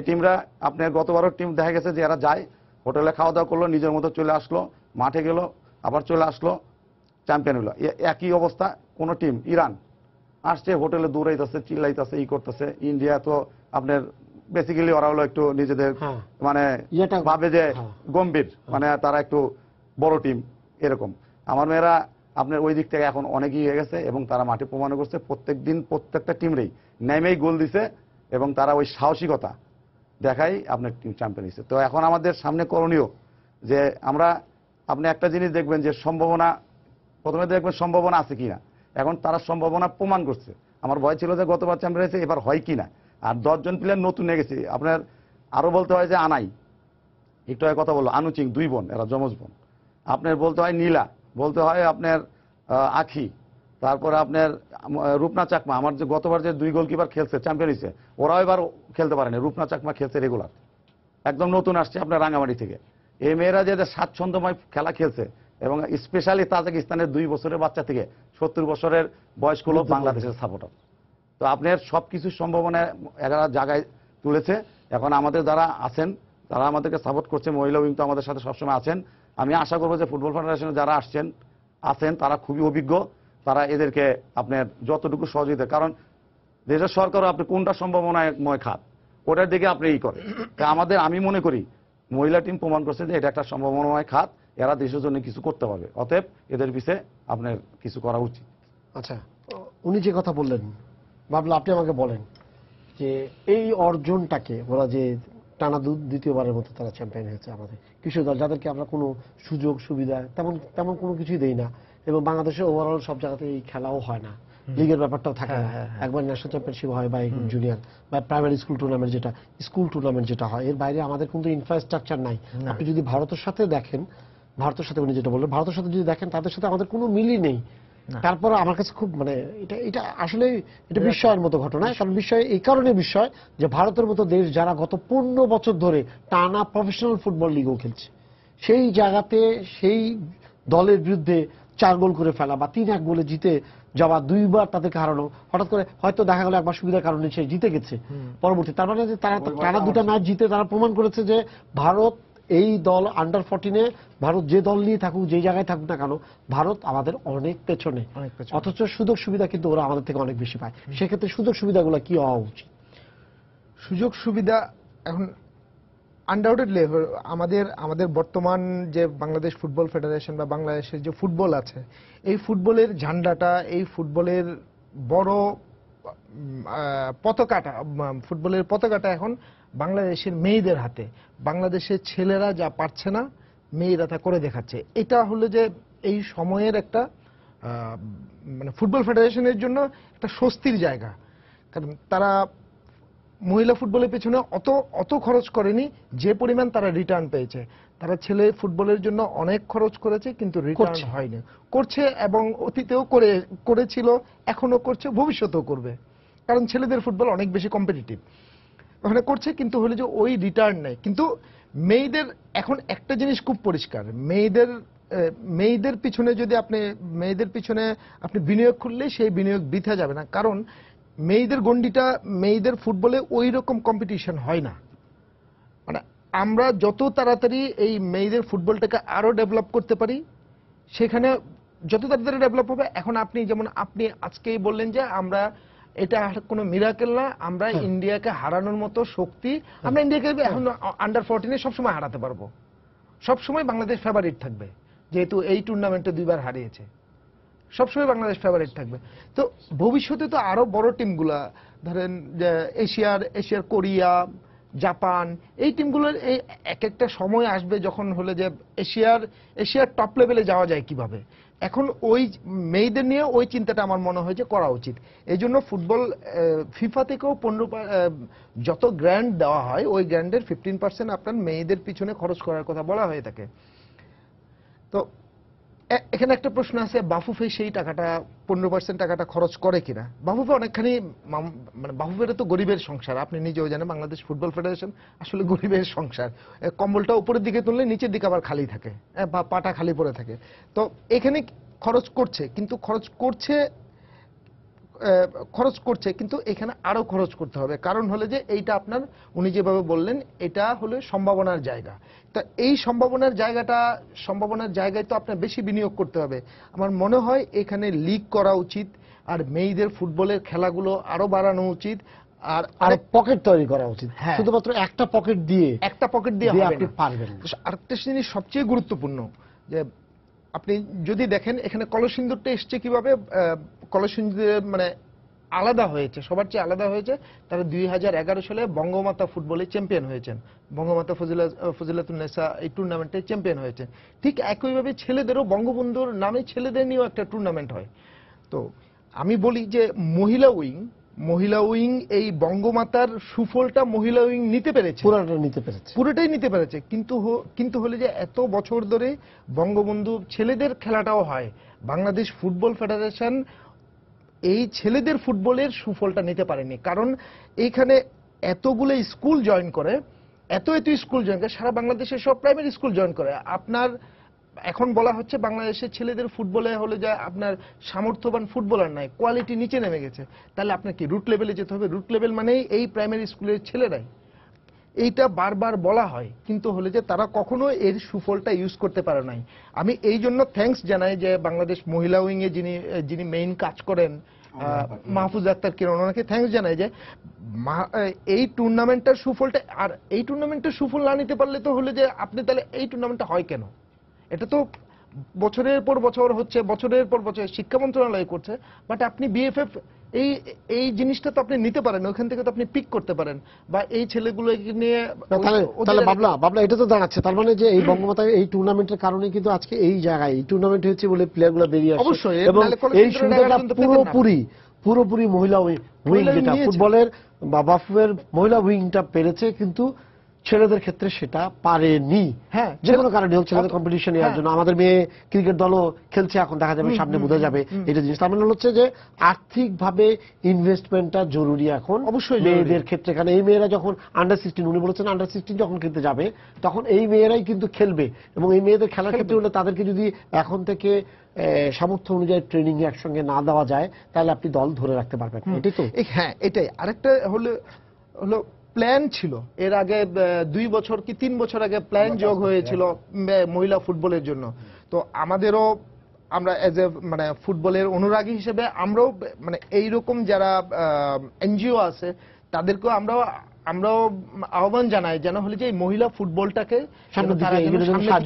টিমরা আপনার গতবারও টিম দেখা গেছে যে এরা যায় হোটেলে খাওয়া দাওয়া করলো, নিজের মতো চলে আসলো, মাঠে গেল, আবার চলে আসলো, চ্যাম্পিয়ন হলো। একই অবস্থা কোন টিম, ইরান আসছে হোটেলে দৌড়াইতেছে, চিল্লাইতেছে, করতেছে। ইন্ডিয়া তো আপনার বেসিক্যালি ওরা হলো একটু নিজেদের মানে ভাবে যে গম্ভীর, মানে তারা একটু বড় টিম এরকম। আমার মেয়েরা আপনার ওই দিক থেকে এখন অনেক এগিয়ে গেছে এবং তারা মাঠে প্রমাণ করছে। প্রত্যেকদিন প্রত্যেকটা টিমরেই নেমেই গোল দিছে এবং তারা ওই সাহসিকতা দেখাই আপনার টিম চ্যাম্পিয়ন হয়েছে। তো এখন আমাদের সামনে করণীয় যে আমরা, আপনি একটা জিনিস দেখবেন যে সম্ভাবনা, প্রথমে দেখবেন সম্ভাবনা আছে কিনা। এখন তারা সম্ভাবনা প্রমাণ করছে। আমার ভয় ছিল যে গতবার চ্যাম্পিয়ন হয়েছে, এবার হয় কিনা। আর 10 জন প্লেয়ার নতুন নিয়ে গেছে। আপনার আরো বলতে হয় যে আনাই, একটু কথা বললো আনুচিং, 2 বোন, এরা যমজ বোন। আপনার বলতে হয় নীলা, বলতে হয় আপনার আখি, তারপরে আপনার রূপনা চাকমা। আমার যে গতবার যে 2 গোলকিপার খেলছে চ্যাম্পিয়ন হয়েছে, ওরাও এবার খেলতে পারেনি। রূপনা চাকমা খেলছে রেগুলার, একদম নতুন আসছে আপনার রাঙ্গামাটি থেকে। এই মেয়েরা যে স্বাচ্ছন্দ্যময় খেলা খেলছে, এবং স্পেশালি তাজিকিস্তানের 2 বছরের বাচ্চা থেকে 70 বছরের বয়স্ক লোক বাংলাদেশের সাপোর্টার। তো আপনার সবকিছু সম্ভাবনা এরা জায়গায় তুলেছে। এখন আমাদের যারা আছেন তারা আমাদেরকে সাপোর্ট করছে, মহিলা উইং তো আমাদের সাথে সবসময় আছেন। আমি আশা করবো যে ফুটবল ফেডারেশনে যারা আছেন তারা খুবই অভিজ্ঞ, তারা এদেরকে আপনার যতটুকু সহযোগিতা, কারণ দেশের সরকারও আপনি কোনটা সম্ভাবনাময় খাত ওটার দিকে আপনি করেন। তা আমি মনে করি মহিলা টিম প্রমাণ করছে যে এটা একটা সম্ভাবনাময় খাত, এরা দেশের জন্য কিছু করতে পারবে। অতএব এদের পিছিয়ে আপনার কিছু করা উচিত। আচ্ছা, উনি যে কথা বললেন, ভাবলে আপনি আমাকে বলেন যে এই অর্জনটাকে, ওরা যে টানা দ্বিতীয়বারের মতো তারা চ্যাম্পিয়ন হয়েছে, আমাদের কিশোর দল, যাদেরকে আমরা কোনো সুযোগ সুবিধা তেমন কোনো কিছুই দেই না, এবং বাংলাদেশে ওভারঅল সব জায়গাতে এই খেলাও হয় না, লিগের ব্যাপারটাও থাকে না। একবার ন্যাশনাল চ্যাম্পিয়নশিপ হয় বা জুনিয়র বা প্রাইমারি স্কুল টুর্নামেন্ট যেটা হয়, এর বাইরে আমাদের কিন্তু ইনফ্রাস্ট্রাকচার নাই। আপনি যদি ভারতের সাথে দেখেন, ভারতের সাথে উনি যেটা বললেন, ভারতের সাথে যদি দেখেন, তাদের সাথে আমাদের কোনো মিলই নেই। তারপর আমার কাছে খুব মানে এটা আসলে এটা বিস্ময়ের মতো ঘটনা। কারণ বিষয় এই কারণে বিষয় যে ভারতের মতো দেশ যারা গত 15 বছর ধরে টানা প্রফেশনাল ফুটবল লিগও খেলছে, সেই জায়গাতে সেই দলের বিরুদ্ধে 4 গোল করে ফেলা বা 3-1 গোলে জিতে যাওয়া, 2বার তাদেরকে হারানো, হঠাৎ করে হয়তো দেখা গেল একবার সুবিধার কারণে সে জিতে গেছে পরবর্তী। তার মানে যে তারা টানা 2টা ম্যাচ জিতে তারা প্রমাণ করেছে যে ভারত, এই দল আন্ডার 14-এ ভারত যে দল নিয়ে থাকুক, যে জায়গায় থাকুক না কেন, ভারত আমাদের অনেক পেছনে। অথচ সুযোগ সুবিধা কিন্তু ওরা আমাদের থেকে অনেক বেশি পায়। সেক্ষেত্রে সুযোগ সুবিধাগুলো কি হওয়া উচিত? সুযোগ সুবিধা এখন আনডাউটেডলি আমাদের বর্তমান যে বাংলাদেশ ফুটবল ফেডারেশন বা বাংলাদেশের যে ফুটবল আছে, এই ফুটবলের ঝান্ডাটা, এই ফুটবলের বড় ফুটবলের পতাকাটা এখন বাংলাদেশের মেয়েদের হাতে। বাংলাদেশের ছেলেরা যা পারছে না, মেয়েরা তা করে দেখাচ্ছে। এটা হলো যে এই সময়ের একটা মানে ফুটবল ফেডারেশনের জন্য একটা স্বস্তির জায়গা। কারণ তারা মহিলা ফুটবলের পেছনে অত খরচ করেনি যে পরিমাণ তারা রিটার্ন পেয়েছে। তারা ছেলে ফুটবলের জন্য অনেক খরচ করেছে কিন্তু রিটার্ন হয়নি, করছে এবং অতীতেও করেছিল, এখনো করছে, ভবিষ্যতেও করবে, কারণ ছেলেদের ফুটবল অনেক বেশি কম্পিটিটিভ। ওখানে করছে কিন্তু হলে যে ওই রিটার্ন নেই। কিন্তু মেয়েদের এখন একটা জিনিস খুব পরিষ্কার, মেয়েদের পিছনে যদি মেয়েদের পিছনে আপনি বিনিয়োগ করলে সেই বিনিয়োগ বৃথা যাবে না, কারণ মেয়েদের গণ্ডিটা, মেয়েদের ফুটবলে ওই রকম কম্পিটিশন হয় না। মানে আমরা যত তাড়াতাড়ি এই মেয়েদের ফুটবলটাকে আরো ডেভেলপ করতে পারি, সেখানে যত তাড়াতাড়ি ডেভেলপ হবে। এখন আপনি আজকেই বললেন যে আমরা, এটা কোনো মিরাকেল না, আমরা ইন্ডিয়াকে হারানোর মতো শক্তি, আমরা ইন্ডিয়াকে এখন আন্ডার 14-এ সবসময় হারাতে পারবো, সবসময় বাংলাদেশ ফেভারিট থাকবে, যেহেতু এই টুর্নামেন্টে 2বার হারিয়েছে, সবসময় বাংলাদেশ ফেভারিট থাকবে। তো ভবিষ্যতে তো আরো বড় টিমগুলা, ধরেন এশিয়ার কোরিয়া, জাপান, এই টিমগুলোর এই এক একটা সময় আসবে যখন হলে যে এশিয়ার টপ লেভেলে যাওয়া যায় কিভাবে। এখন ওই মেয়েদের নিয়ে ওই চিন্তাটা আমার মনে হয় যে করা উচিত। এই জন্য ফুটবল ফিফা থেকেও 15 যত গ্র্যান্ড দেওয়া হয়, ওই গ্র্যান্ডের 15% আপনার মেয়েদের পিছনে খরচ করার কথা বলা হয়ে থাকে। তো এখানে একটা প্রশ্ন আছে, বাফুফে সেই টাকাটা 15% টাকাটা খরচ করে কিনা। বাফুফে অনেকখানি, মানে বাফুফের তো গরিবের সংসার, আপনি নিজেও জানেন, বাংলাদেশ ফুটবল ফেডারেশন আসলে গরিবের সংসার। কম্বলটা উপরের দিকে তুললে নিচের দিকে আবার খালি থাকে, বা পাটা খালি পড়ে থাকে। তো এখানে খরচ করছে, কিন্তু খরচ করছে কিন্তু এখানে আরো খরচ করতে হবে, কারণ হলে যে এইটা আপনার, উনি যেভাবে বললেন, এটা হলো সম্ভাবনার জায়গা। তা এই সম্ভাবনার জায়গায় তো আপনার বেশি বিনিয়োগ করতে হবে। আমার মনে হয় এখানে লিগ করা উচিত, আর মেয়েদের ফুটবলের খেলাগুলো আরো বাড়ানো উচিত, আর পকেট তৈরি করা উচিত। শুধুমাত্র একটা পকেট দিয়ে আপনি পারবেন না। আরেকটা জিনিস সবচেয়ে গুরুত্বপূর্ণ, যে আপনি যদি দেখেন এখানে কলসিন্দুরটা এসছে কিভাবে, কলসিন্দুর মানে আলাদা হয়েছে, সবার চেয়ে আলাদা হয়েছে। তারা 2011 সালে বঙ্গমাতা ফুটবলে চ্যাম্পিয়ন হয়েছেন, বঙ্গমাতা ফজিলাতুন্নেসা এই টুর্নামেন্টে চ্যাম্পিয়ন হয়েছে। ঠিক একইভাবে ছেলেদেরও বঙ্গবন্ধুর নামে ছেলেদের নিয়েও একটা টুর্নামেন্ট হয়। তো আমি বলি যে মহিলা উইং এই বঙ্গমাতার সুফলটা মহিলা উইং নিতে পেরেছে, পুরোটাই নিতে পেরেছে। কিন্তু হলে যে এত বছর ধরে বঙ্গবন্ধু ছেলেদের খেলাটাও হয়, বাংলাদেশ ফুটবল ফেডারেশন এই ছেলেদের ফুটবলের সুফলটা নিতে পারেনি, কারণ এইখানে এতগুলো স্কুল জয়েন করে, এত স্কুল জয়েন করে, সারা বাংলাদেশের সব প্রাইমারি স্কুল জয়েন করে। আপনার এখন বলা হচ্ছে বাংলাদেশের ছেলেদের ফুটবলে হলে যে আপনার সামর্থ্যবান ফুটবলার নাই, কোয়ালিটি নিচে নেমে গেছে। তাহলে আপনার কি রুট লেভেলে যেতে হবে? রুট লেভেল মানেই এই প্রাইমারি স্কুলের ছেলেরাই। এইটা বারবার বলা হয়, কিন্তু হলে যে তারা কখনো এর সুফলটা ইউজ করতে পারে নাই। আমি এই জন্য থ্যাঙ্কস জানাই যে বাংলাদেশ মহিলা উইং এ যিনি মেইন কাজ করেন, মাহফুজ আক্তার কিরণ, ওনাকে থ্যাঙ্কস জানাই যে এই টুর্নামেন্টটার সুফলটা, আর এই টুর্নামেন্টের সুফল না নিতে পারলে তো হলে যে আপনি তাহলে এই টুর্নামেন্টটা হয় কেন? এটা তো বছরের পর বছর হচ্ছে, বছরের পর বছর শিক্ষা মন্ত্রণালয় করছে, বাট আপনি বিএফএফ এই জিনিসটা তো আপনি নিতে পারেন, ওখান থেকে তো আপনি পিক করতে পারেন, বা এই ছেলেগুলো নিয়ে। তাহলে বাবলা এটা তো দাঁড়াচ্ছে তার মানে যে এই বঙ্গমাতা এই টুর্নামেন্টের কারণে কিন্তু আজকে এই জায়গায় এই টুর্নামেন্ট হচ্ছে বলে প্লেয়ারগুলো বেরিয়ে আসছে, অবশ্যই, এবং এই সুবিধাটা পুরোপুরি মহিলা উইং যেটা ফুটবলের বাফুফের মহিলা উইংটা পেরেছে, কিন্তু ছেলেদের ক্ষেত্রে সেটা পারেনি। যে কোনো কারণে হোক, ছেলেদের কম্পিটিশন এর জন্য। আমাদের মেয়ে ক্রিকেট দলও খেলছে, এখন দেখা যাবে, সামনে বোঝা যাবে এটা জিনিস। তার মানে হচ্ছে যে আর্থিকভাবে ইনভেস্টমেন্টটা জরুরি এখন অবশ্যই মেয়েদের ক্ষেত্রে। কারণ এই মেয়েরা যখন আন্ডার 16, উনি বলেছেন আন্ডার 16 যখন খেলতে যাবে, তখন এই মেয়েরাই কিন্তু খেলবে, এবং এই মেয়েদের খেলার ক্ষেত্রে হলে তাদেরকে যদি এখন থেকে সামর্থ্য অনুযায়ী ট্রেনিং একসঙ্গে না দেওয়া যায়, তাহলে আপনি দল ধরে রাখতে পারবেন। এটাই তো। হ্যাঁ, এটাই। আরেকটা হলো প্ল্যান ছিল এর আগে 2 বছর কি 3 বছর আগে প্ল্যান যোগ হয়েছিল মহিলা ফুটবলের জন্য। তো আমাদেরও, আমরা এজ এ মানে ফুটবলের অনুরাগী হিসেবে আমরাও মানে এইরকম যারা এনজিও আছে তাদেরকেও আমরাও আহ্বান জানাই যেন হলে যে এই মহিলা ফুটবলটাকে সামনে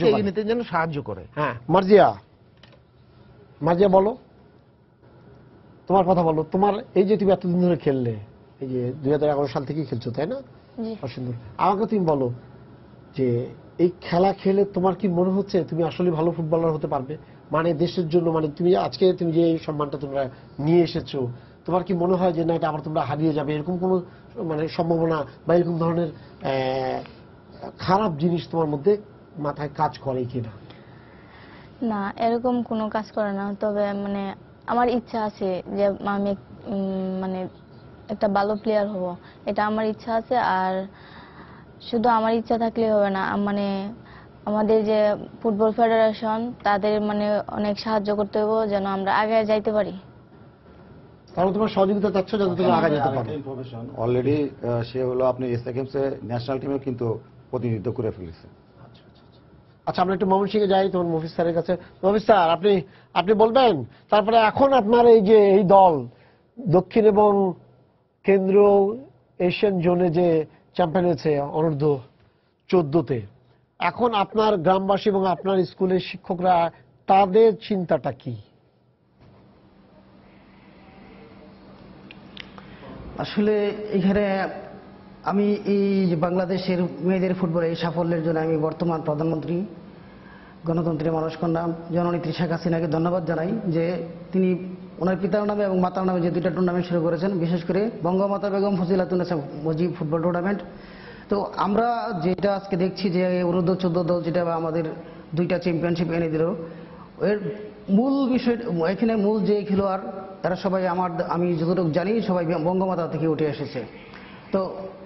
এগিয়ে নিতে যেন সাহায্য করে। হ্যাঁ, মার্জিয়া বলো, তোমার কথা বলো। তোমার এই যে তুমি এতদিন ধরে খেললে, এই যে 2011 সাল থেকেই খেলছো, তাই না? সুন্দর। আমাকে তুমি বলো যে এই খেলা খেলে তোমার কি মনে হচ্ছে তুমি আসলে ভালো ফুটবলার হতে পারবে? মানে দেশের জন্য, মানে তুমি আজকে তুমি যে এই সম্মানটা তোমরা নিয়ে এসেছো, তোমার কি মনে হয় যে না এটা আবার তোমরা হারিয়ে যাবে, এরকম কোনো মানে সম্ভাবনা বা এরকম ধরনের খারাপ জিনিস তোমার মধ্যে মাথায় কাজ করে কিনা? না, এরকম কোনো কাজ করে না। তবে মানে আমার ইচ্ছা আছে যে আমি মানে একটা ভালো প্লেয়ার হব, এটা আমার ইচ্ছা আছে। আর শুধু আমার ইচ্ছা থাকলে হবে না, মানে আমাদের যে ফুটবল ফেডারেশন তাদের মানে অনেক সাহায্য করতে হবে যেন আমরা আগে যাইতে পারি। কারণ তোমার সহযোগিতা চাচ্ছ যাতে তুমি আগে যেতে পারো। অলরেডি সে হলো আপনি এসএ গেমসে ন্যাশনাল টিমে কিন্তু প্রতিনিধিত্ব করে ফেলেছে। আচ্ছা, আমরা একটু ময়মনসিংহে যাই তোমার মফিজ স্যারের কাছে। মফিজ স্যার, আপনি বলবেন তারপরে এখন আপনার এই যে এই দল দক্ষিণ এবং কেন্দ্র এশিয়ান জোনে যে চ্যাম্পিয়ন হয়েছে অনূর্ধ্ব 14-তে, এখন আপনার গ্রামবাসী এবং আপনার স্কুলের শিক্ষকরা তাদের চিন্তাটা কি? আসলে এখানে আমি এই যে বাংলাদেশের মেয়েদের ফুটবলে এই সাফল্যের জন্য আমি বর্তমান প্রধানমন্ত্রী গণতন্ত্রী মানুষকন্যা জননেত্রী শেখ হাসিনাকে ধন্যবাদ জানাই যে তিনি ওনার পিতার নামে এবং মাতার নামে যে দুইটা টুর্নামেন্ট শুরু করেছেন, বিশেষ করে বঙ্গমাতা বেগম ফজিলাতুন্নেসা মুজিব ফুটবল টুর্নামেন্ট। তো আমরা যেটা আজকে দেখছি যে অনূর্ধ্ব 14 দল যেটা আমাদের দুইটা চ্যাম্পিয়নশিপ এনে দিল, এর মূল বিষয় এখানে মূল যে খেলোয়াড় এরা সবাই আমি যতটুকু জানি সবাই বঙ্গমাতা থেকে উঠে এসেছে। তো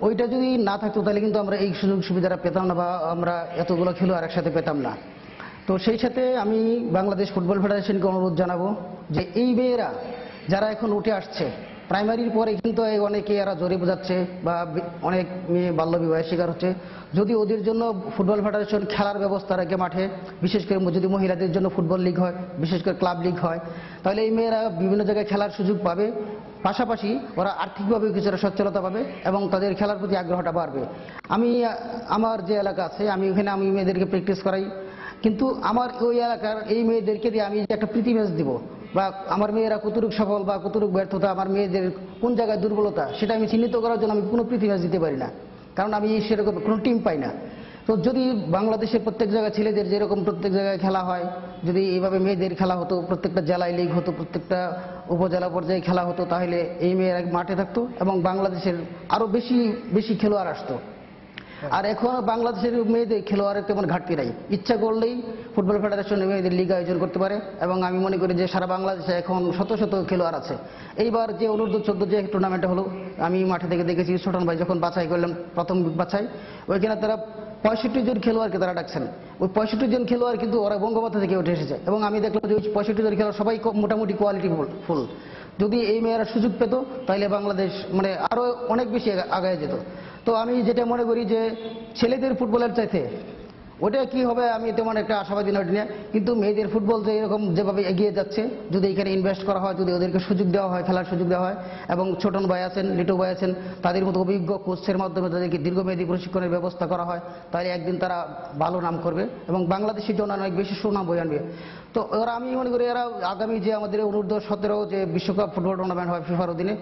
ওইটা যদি না থাকতো তাহলে কিন্তু আমরা এই সুযোগ সুবিধাটা পেতাম না বা আমরা এতগুলো খেলোয়াড় একসাথে পেতাম না। তো সেই সাথে আমি বাংলাদেশ ফুটবল ফেডারেশনকে অনুরোধ জানাবো যে এই মেয়েরা যারা এখন উঠে আসছে প্রাইমারির পরে কিন্তু অনেকে এরা জোরে বোঝাচ্ছে বা অনেক মেয়ে বাল্যবিবাহের শিকার হচ্ছে। যদি ওদের জন্য ফুটবল ফেডারেশন খেলার ব্যবস্থা রাখে মাঠে, বিশেষ করে যদি মহিলাদের জন্য ফুটবল লিগ হয়, বিশেষ করে ক্লাব লিগ হয়, তাহলে এই মেয়েরা বিভিন্ন জায়গায় খেলার সুযোগ পাবে, পাশাপাশি ওরা আর্থিকভাবে কিছুটা সচ্ছলতা পাবে এবং তাদের খেলার প্রতি আগ্রহটা বাড়বে। আমার যে এলাকা আছে আমি মেয়েদেরকে প্র্যাকটিস করাই, কিন্তু আমার ওই এলাকার এই মেয়েদেরকে দিয়ে আমি যে একটা প্রীতি ম্যাচ দিব বা আমার মেয়েরা কতটুকু সফল বা কতটুকু ব্যর্থতা, আমার মেয়েদের কোন জায়গায় দুর্বলতা সেটা আমি চিহ্নিত করার জন্য আমি কোনো প্রীতি ম্যাচ দিতে পারি না, কারণ আমি সেরকম কোনো টিম পাই না। তো যদি বাংলাদেশের প্রত্যেক জায়গায় ছেলেদের যেরকম প্রত্যেক জায়গায় খেলা হয়, যদি এইভাবে মেয়েদের খেলা হতো, প্রত্যেকটা জেলায় লিগ হতো, প্রত্যেকটা উপজেলা পর্যায়ে খেলা হতো, তাহলে এই মেয়েরা মাঠে থাকতো এবং বাংলাদেশের আরো বেশি বেশি খেলোয়াড় আসতো। আর এখন বাংলাদেশের মেয়েদের খেলোয়াড়ের তেমন ঘাটতি নাই, ইচ্ছা করলেই ফুটবল ফেডারেশন মেয়েদের লিগ আয়োজন করতে পারে এবং আমি মনে করি যে সারা বাংলাদেশে এখন শত শত খেলোয়াড় আছে। এইবার যে অনূর্ধ্ব 14 যে টুর্নামেন্টটা হলো, আমি মাঠে থেকে দেখেছি ছোটন ভাই যখন বাছাই করলেন প্রথম বাছাই, ওইখানে তারা 65 জন খেলোয়াড়কে তারা ডাকছেন। ওই 65 জন খেলোয়াড় কিন্তু ওরা বঙ্গমাতা থেকে উঠে এসেছে এবং আমি দেখলাম যে ওই 65 জন খেলোয়াড় সবাই মোটামুটি কোয়ালিটি ফুল। যদি এই মেয়েরা সুযোগ পেত তাহলে বাংলাদেশ মানে আরো অনেক বেশি আগায় যেত। তো আমি যেটা মনে করি যে ছেলেদের ফুটবলের চাইতে ওটা কি হবে আমি তেমন একটা আশাবাদী নই না, কিন্তু মেয়েদের ফুটবল যে এরকম যেভাবে এগিয়ে যাচ্ছে, যদি এখানে ইনভেস্ট করা হয়, যদি ওদেরকে সুযোগ দেওয়া হয়, খেলার সুযোগ দেওয়া হয় এবং ছোটন ভাই আছেন, লিটু ভাই আছেন, তাদের মতো অভিজ্ঞ কোচের মাধ্যমে তাদেরকে দীর্ঘমেয়াদী প্রশিক্ষণের ব্যবস্থা করা হয়, তাহলে একদিন তারা ভালো নাম করবে এবং বাংলাদেশের জন্য অনেক বেশি সুনাম বয়ে আনবে। তো ওরা আমি মনে করি এরা আগামী যে আমাদের অনূর্ধ্ব 17 যে বিশ্বকাপ ফুটবল টুর্নামেন্ট হয় ফিফার অধীনে,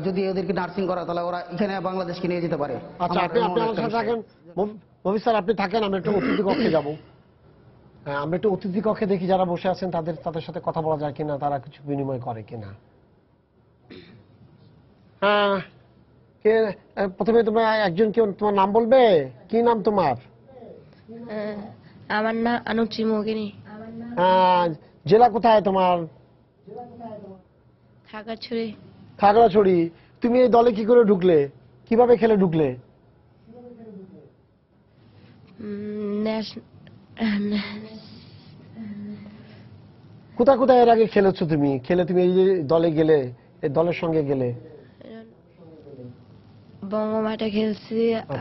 যদি ওদেরকে নার্সিং করা তাহলে ওরা এখানে বাংলাদেশকে নিয়ে যেতে পারে। আচ্ছা, আপনি আমার সাথে থাকেন মফিজ স্যার, আপনি থাকেন, আমরা একটু অতিথি কক্ষে যাবো। আমরা একটু অতিথি কক্ষে দেখি যারা বসে আছেন তাদের সাথে কথা বলা যায় কিনা, তারা কিছু বিনিময় করে কিনা। প্রথমে তোমরা একজন কেউ তোমার নাম বলবে, কি নাম তোমার? আমার নাম অনুচি মোগিনী। জেলা কোথায় তোমার? খাগড়াছড়ি। খাগড়াছড়ি। তুমি এই দলে কি করে ঢুকলে, কিভাবে খেলে ঢুকলে? কোথায় কোথায় এর আগে খেলেছো তুমি? তুমি এই যে দলে গেলে, এই দলের সঙ্গে গেলে? বঙ্গমাঠে খেলছি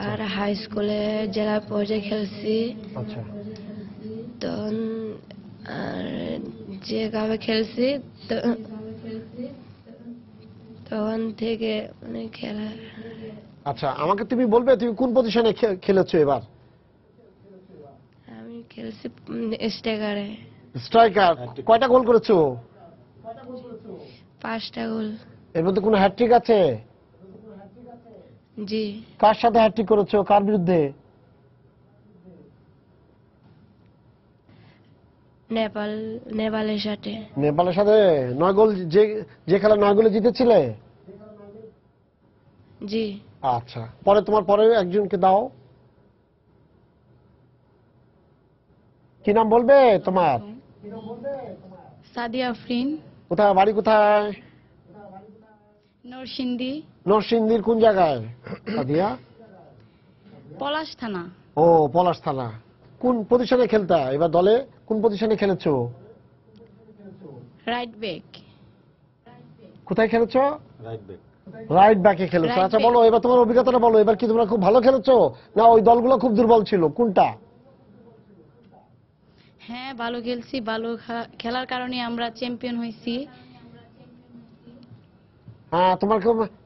আর হাই স্কুলে জেলা পর্যায়ে খেলছি। আচ্ছা। তখন আর যে গ্রামে খেলছি তখন থেকে অনেক খেলা। আচ্ছা, আমাকে তুমি বলবে তুমি কোন পজিশনে খেলেছো এবার? আমি খেলছি স্ট্রাইকারে। স্ট্রাইকার। কয়টা গোল করেছো? 5টা গোল। এর মধ্যে কোনো হ্যাটট্রিক আছে? জি। কার সাথে হ্যাটট্রিক করেছো, কার বিরুদ্ধে? নেপালের সাথে। নেপালের সাথে 9 গোল, যে খেলা 9 গোলে জিতেছিলে? জি। আচ্ছা, তোমার পরে একজনকে দাও, কি নাম বলবে তোমার? সাদিয়া আফরিন। কোথায় বাড়ি, কোথায়? নরসিংদী। নরসিংদীর কোন জায়গায় সাদিয়া? পলাশ থানা। ও, পলাশ থানা। কোন পজিশনে খেলতা এবার দলে? কোন পজিশনে খেলেছো? Right back. কোথায় খেলেছো? রাইট ব্যাকে খেলেছো। আচ্ছা বলো, এবার তোমার অভিজ্ঞতাটা বলো, এবার কি তোমরা খুব ভালো খেলেছো না ওই দলগুলো খুব দুর্বল ছিল, কোনটা? হ্যাঁ, ভালো খেলছি, ভালো খেলার কারণে আমরা চ্যাম্পিয়ন হয়েছি। হ্যাঁ, তোমার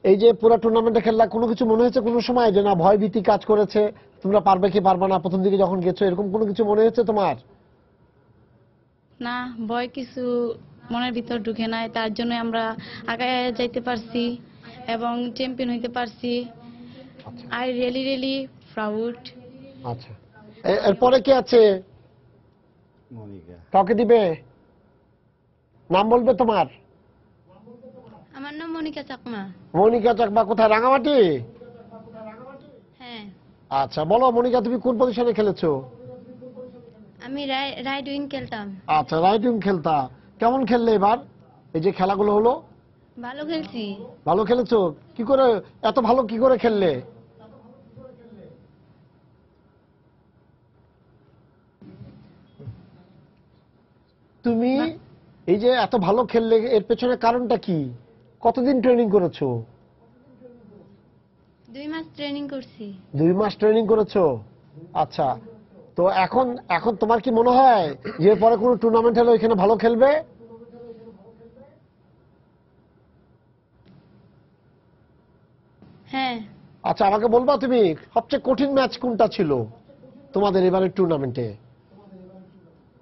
এই যে পুরো টুর্নামেন্টে খেললা, কোনো কিছু মনে হয়েছে কোনো সময় যে না ভয় ভীতি কাজ করেছে, তোমরা পারবে কি পারবে না প্রথম দিকে যখন গেছো, এরকম কোনো কিছু মনে হয়েছে তোমার? না, ভয় কিছু মনের ভিতর ঢুকে নাই, তার জন্য আমরা আগায় যাইতে পারছি এবং চ্যাম্পিয়ন হইতে পারছি। I really proud. আচ্ছা, এরপরে কে আছে? কাউকে দিবে? নাম বলবে তোমার? আমার নাম মনিকা চাকমা। মনিকা চাকমা। কোথায়, রাঙামাটি? হ্যাঁ। আচ্ছা বলো মনিকা, তুমি কোন পজিশনে খেলেছো? আমি রাইট উইং খেলতাম। আচ্ছা, রাইট উইং খেলতা। কেমন খেললে এবার এই যে খেলাগুলো হলো? ভালো খেলছি। ভালো খেলেছো। কি করে এত ভালো কি করে খেললে? তুমি এই যে এত ভালো খেললে, এর পেছনে কারণটা কি? কতদিন ট্রেনিং করেছো? 2 মাস ট্রেনিং করছি। 2 মাস ট্রেনিং করেছো। আচ্ছা, তো এখন তোমার কি মনে হয় যে পরে কোনো টুর্নামেন্ট হলে এখানে ভালো খেলবে? হ্যাঁ। আচ্ছা, আমাকে বলবা তুমি সবচেয়ে কঠিন ম্যাচ কোনটা ছিল তোমাদের এবারের টুর্নামেন্টে?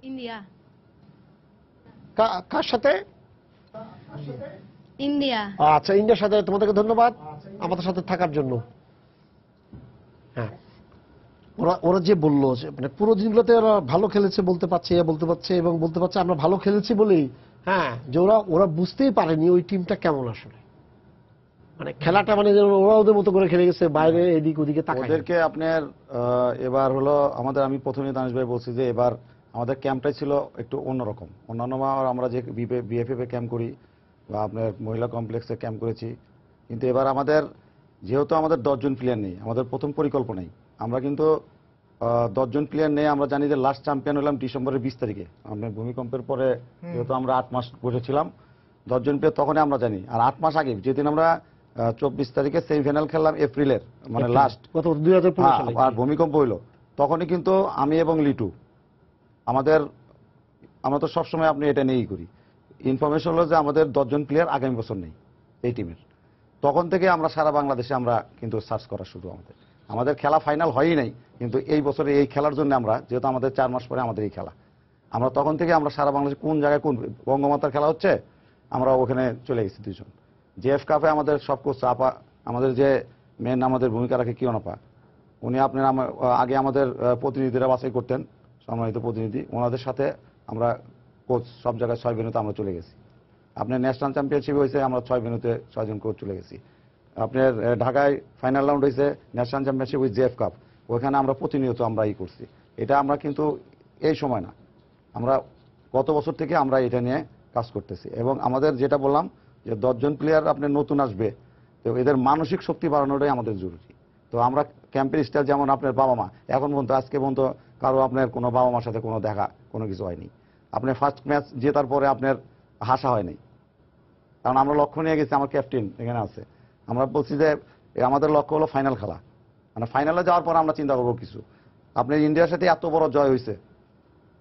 ইন্ডিয়া। কার সাথে? ইন্ডিয়া। আচ্ছা, ইন্ডিয়ার সাথে। তোমাদেরকে ধন্যবাদ আমাদের সাথে থাকার জন্য। হ্যাঁ, ওরা যে বললো যে মানে পুরো দিনগুলোতে ওরা ভালো খেলেছে বলতে পারছে এবং বলতে পারছে আমরা ভালো খেলেছি বলেই, হ্যাঁ, যে ওরা বুঝতেই পারেনি ওই টিমটা কেমন আসলে, মানে খেলাটা মানে ওরা ওদের মতো করে খেলে গেছে, বাইরে এদিক ওদিকে তাকায়। ওদেরকে আপনার এবার হলো আমাদের, আমি প্রথমে দানিশ ভাই বলছি যে এবার আমাদের ক্যাম্পটাই ছিল একটু অন্যরকম। অন্যান্য আমরা যে বিএফএফ এ ক্যাম্প করি বা আপনার মহিলা কমপ্লেক্সে ক্যাম্প করেছি, কিন্তু এবার আমাদের যেহেতু আমাদের 10 জন প্লেয়ার নেই, আমাদের প্রথম পরিকল্পনাই আমরা কিন্তু 10 জন প্লেয়ার নেই। আমরা জানি যে লাস্ট চ্যাম্পিয়ন হলাম ডিসেম্বরের 20 তারিখে। আপনার ভূমিকম্পের পরে যেহেতু আমরা 8 মাস বসেছিলাম, 10 জন প্লেয়ার তখনই আমরা জানি। আর 8 মাস আগে যেদিন আমরা 24 তারিখে সেমিফাইনাল খেললাম এপ্রিলের, মানে লাস্ট, গত 2015 সালে আর ভূমিকম্প হইলো, তখনই কিন্তু আমি এবং লিটু আমরা তো সবসময় আপনি এটা নিয়েই করি। ইনফরমেশন হলো যে আমাদের 10 জন প্লেয়ার আগামী বছর নেই এই টিমের। তখন থেকে আমরা সারা বাংলাদেশে আমরা কিন্তু সার্চ করা শুরু। আমাদের খেলা ফাইনাল হয়ই নাই, কিন্তু এই বছরে এই খেলার জন্য আমরা, যেহেতু আমাদের 4 মাস পরে আমাদের এই খেলা, আমরা তখন থেকে আমরা সারা বাংলাদেশে কোন জায়গায় কোন বঙ্গমাতার খেলা হচ্ছে আমরা ওখানে চলে গেছি। 2 জন জেএফ কাপে আমাদের সব কোচ আপা, আমাদের যে মেন আমাদের ভূমিকা রাখে কিরণ আপা, উনি আপনার আগে আমাদের প্রতিনিধিরা বাছাই করতেন, সম্মানিত প্রতিনিধি, ওনাদের সাথে আমরা কোচ সব জায়গায় 6 ভেন্যুতে আমরা চলে গেছি। আপনার ন্যাশনাল চ্যাম্পিয়নশিপ হয়েছে, আমরা 6 ভেন্যুতে 6 জন কোচ চলে গেছি। আপনার ঢাকায় ফাইনাল রাউন্ড হয়েছে national championship with JF cup, ওইখানে আমরা প্রতিনিয়ত আমরা করছি। এটা আমরা কিন্তু এই সময় না, আমরা গত বছর থেকে আমরা এটা নিয়ে কাজ করতেছি। এবং আমাদের যেটা বললাম যে 10 জন প্লেয়ার আপনার নতুন আসবে, তো এদের মানসিক শক্তি বাড়ানোটাই আমাদের জরুরি। তো আমরা ক্যাম্পের স্টাইল, যেমন আপনার বাবা মা, এখন পর্যন্ত আজকে পর্যন্ত কারো আপনার কোনো বাবা মার সাথে কোনো দেখা কোনো কিছু হয়নি। আপনার ফার্স্ট ম্যাচ জেতার পরে আপনার হাসা হয়নি, কারণ আমরা লক্ষ্য নিয়ে গেছি, আমার ক্যাপ্টেন এখানে আছে, আমরা বলছি যে আমাদের লক্ষ্য হলো ফাইনাল খেলা, মানে ফাইনালে যাওয়ার পর আমরা চিন্তা করবো কিছু। আপনার ইন্ডিয়ার সাথে এত বড় জয় হয়েছে,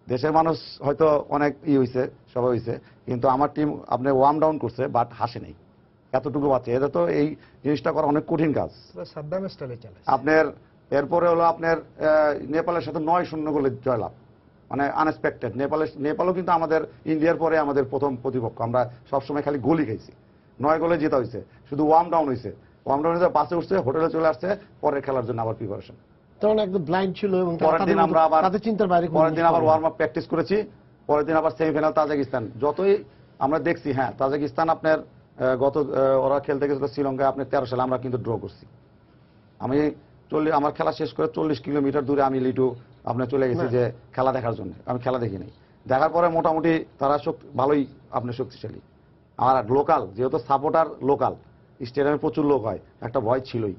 দেশের মানুষ হয়তো অনেক হয়েছে, সবাই হয়েছে, কিন্তু আমার টিম আপনার ওয়ার্ম ডাউন করছে, বাট হাসে নেই, এতটুকু বাচ্চা। এটা তো এই জিনিসটা করা অনেক কঠিন কাজ। আপনার এরপরে হলো আপনার নেপালের সাথে 9-0 গোলে জয়লাভ, মানে আনএক্সপেক্টেড। নেপালও কিন্তু আমাদের ইন্ডিয়ার পরে আমাদের প্রথম প্রতিপক্ষ। আমরা সবসময় খালি গোলই খাইছি, 9 গোলে জেতা হয়েছে, শুধু ওয়ার্ম ডাউন হয়েছে। ওয়ার্ম ডাউন হয়েছে, বাসে উঠছে, হোটেলে চলে আসছে, পরের খেলার জন্য আবার প্রিপারেশন। তখন একদম ব্লাইন্ড ছিল এবং পরের দিন আমরা আবার তাদের চিন্তার বাইরে। পরের দিন আবার ওয়ার্ম আপ প্র্যাকটিস করেছি, পরের দিন আবার সেমিফাইনাল তাজিকিস্তান। যতই আমরা দেখছি, হ্যাঁ তাজিকিস্তান আপনার গত ওরা খেলতে গেছিল শ্রীলঙ্কায় আপনার 13 সালে, আমরা কিন্তু ড্র করছি। আমি আমার খেলা শেষ করে 40 কিলোমিটার দূরে আমি লিটু আপনার চলে গেছি যে খেলা দেখার জন্য। আমি খেলা দেখি নাই, দেখার পরে মোটামুটি তারা ভালোই আপনার শক্তিশালী। আর লোকাল যেহেতু সাপোর্টার, লোকাল স্টেডিয়ামে প্রচুর লোক হয়, একটা ভয় ছিলই।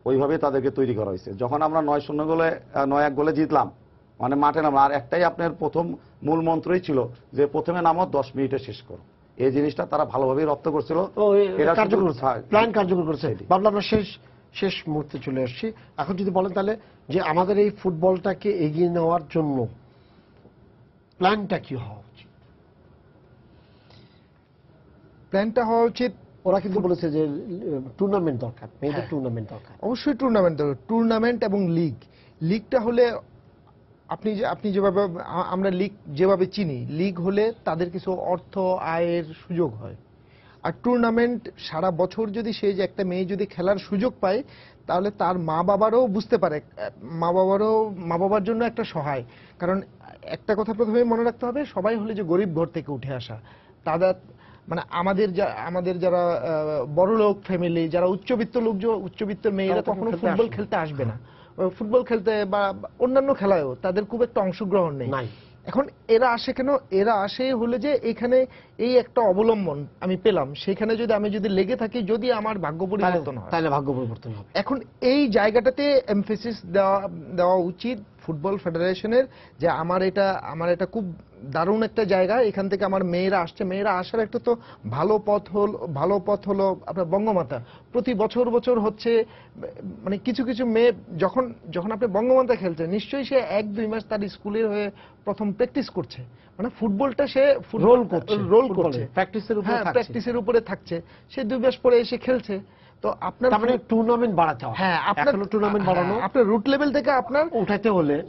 ওইভাবেই তাদেরকে তৈরি করা হয়েছে। যখন আমরা 9-0 গোলে 9-1 গোলে জিতলাম, মানে মাঠে নামলাম, আর একটাই আপনার প্রথম মূল মন্ত্রই ছিল যে প্রথমে নামো 10 মিনিটে শেষ করো। এই জিনিসটা তারা ভালোভাবেই রপ্ত করছিল, প্ল্যান কার্যকর করেছে। বাবলা, আমরা শেষ মুহূর্তে চলে আসছি। এখন যদি বলেন তাহলে যে আমাদের এই ফুটবলটাকে এগিয়ে নেওয়ার জন্য প্ল্যানটা কি হওয়া উচিত? প্ল্যানটা হওয়া উচিত, ওরা কিন্তু বলেছে যে টুর্নামেন্ট দরকার, মেয়েদের টুর্নামেন্ট দরকার। অবশ্যই টুর্নামেন্ট দরকার, টুর্নামেন্ট এবং লিগটা হলে আপনি যেভাবে আমরা লিগ যেভাবে চিনি, লিগ হলে তাদের কিছু অর্থ আয়ের সুযোগ হয়। আর টুর্নামেন্ট সারা বছর যদি সেই যে একটা মেয়ে যদি খেলার সুযোগ পায়, তাহলে তার মা বাবারও বুঝতে পারে, মা বাবার জন্য একটা সহায়। কারণ একটা কথা প্রথমে মনে রাখতে হবে, সবাই হলে যে গরিব ঘর থেকে উঠে আসা, তাদের মানে আমাদের যারা বড় লোক ফ্যামিলি, যারা উচ্চবিত্ত মেয়েরা কখনো ফুটবল খেলতে আসবে না। ফুটবল খেলতে বা অন্যান্য খেলায়ও তাদের খুব একটা অংশগ্রহণ নেই। এখন এরা আসে কেন? এরা আসে হলে যে এখানে এই একটা অবলম্বন আমি পেলাম, সেখানে যদি আমি লেগে থাকি, যদি আমার ভাগ্য পরিবর্তন হয়, তাহলে ভাগ্য পরিবর্তন হবে। এখন এই জায়গাটাতে এমফেসিস দেওয়া উচিত ফুটবল ফেডারেশনের, যে আমার এটা খুব দারুণ একটা জায়গা, এখান থেকে আমার মেয়েরা আসছে, মেয়েরা আসার একটা তো ভালো পথ হলো আপনার বঙ্গমাতা। প্রতি বছর হচ্ছে, মানে কিছু মেয়ে যখন আপনি বঙ্গমাতা খেলছে, নিশ্চয়ই সে 1-2 মাস তার স্কুলের হয়ে প্রথম প্র্যাকটিস করছে, মানে ফুটবলটা সে রোল করছে, প্র্যাকটিসের উপরে থাকছে, সে 2 মাস পরে এসে খেলছে। তো আপনার মানে টুর্নামেন্ট বাড়াতে হবে। হ্যাঁ, আপনার টুর্নামেন্ট বাড়ানো, আপনার রুট লেভেল থেকে আপনার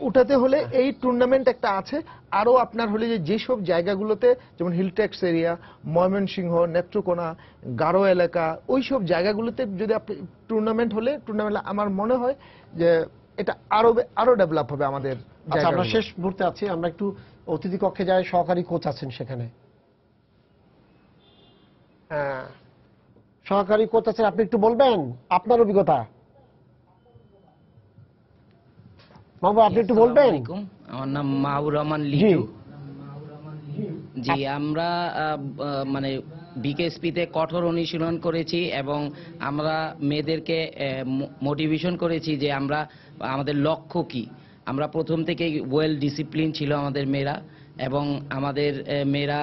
উঠাতে হলে এই টুর্নামেন্ট একটা আছে। আরো আপনার হলে যেসব জায়গাগুলোতে, যেমন হিলটেক্স এরিয়া, ময়মনসিংহ, নেত্রকোনা, গারো এলাকা, ওইসব জায়গাগুলোতে যদি আপনি টুর্নামেন্ট হলে আমার মনে হয় যে এটা আরো ডেভেলপ হবে আমাদের। আচ্ছা, আমরা শেষ মুহূর্তে আছি, আমরা একটু অতিথি কক্ষে যাই। সহকারী কোচ আছেন সেখানে, সহকারী কোচ আছেন, আপনি একটু বলবেন আপনার অভিজ্ঞতা। মাহবুব, আপনি একটু বলবেন। আমার নাম মাহবুর রহমান লিটু। জি, আমরা মানে বিকেএসপিতে কঠোর অনুশীলন করেছি এবং আমরা মেয়েদেরকে মোটিভেশন করেছি যে আমাদের লক্ষ্য কি। আমরা প্রথম থেকে ওয়েল ডিসিপ্লিন ছিল আমাদের মেয়েরা, এবং আমাদের মেয়েরা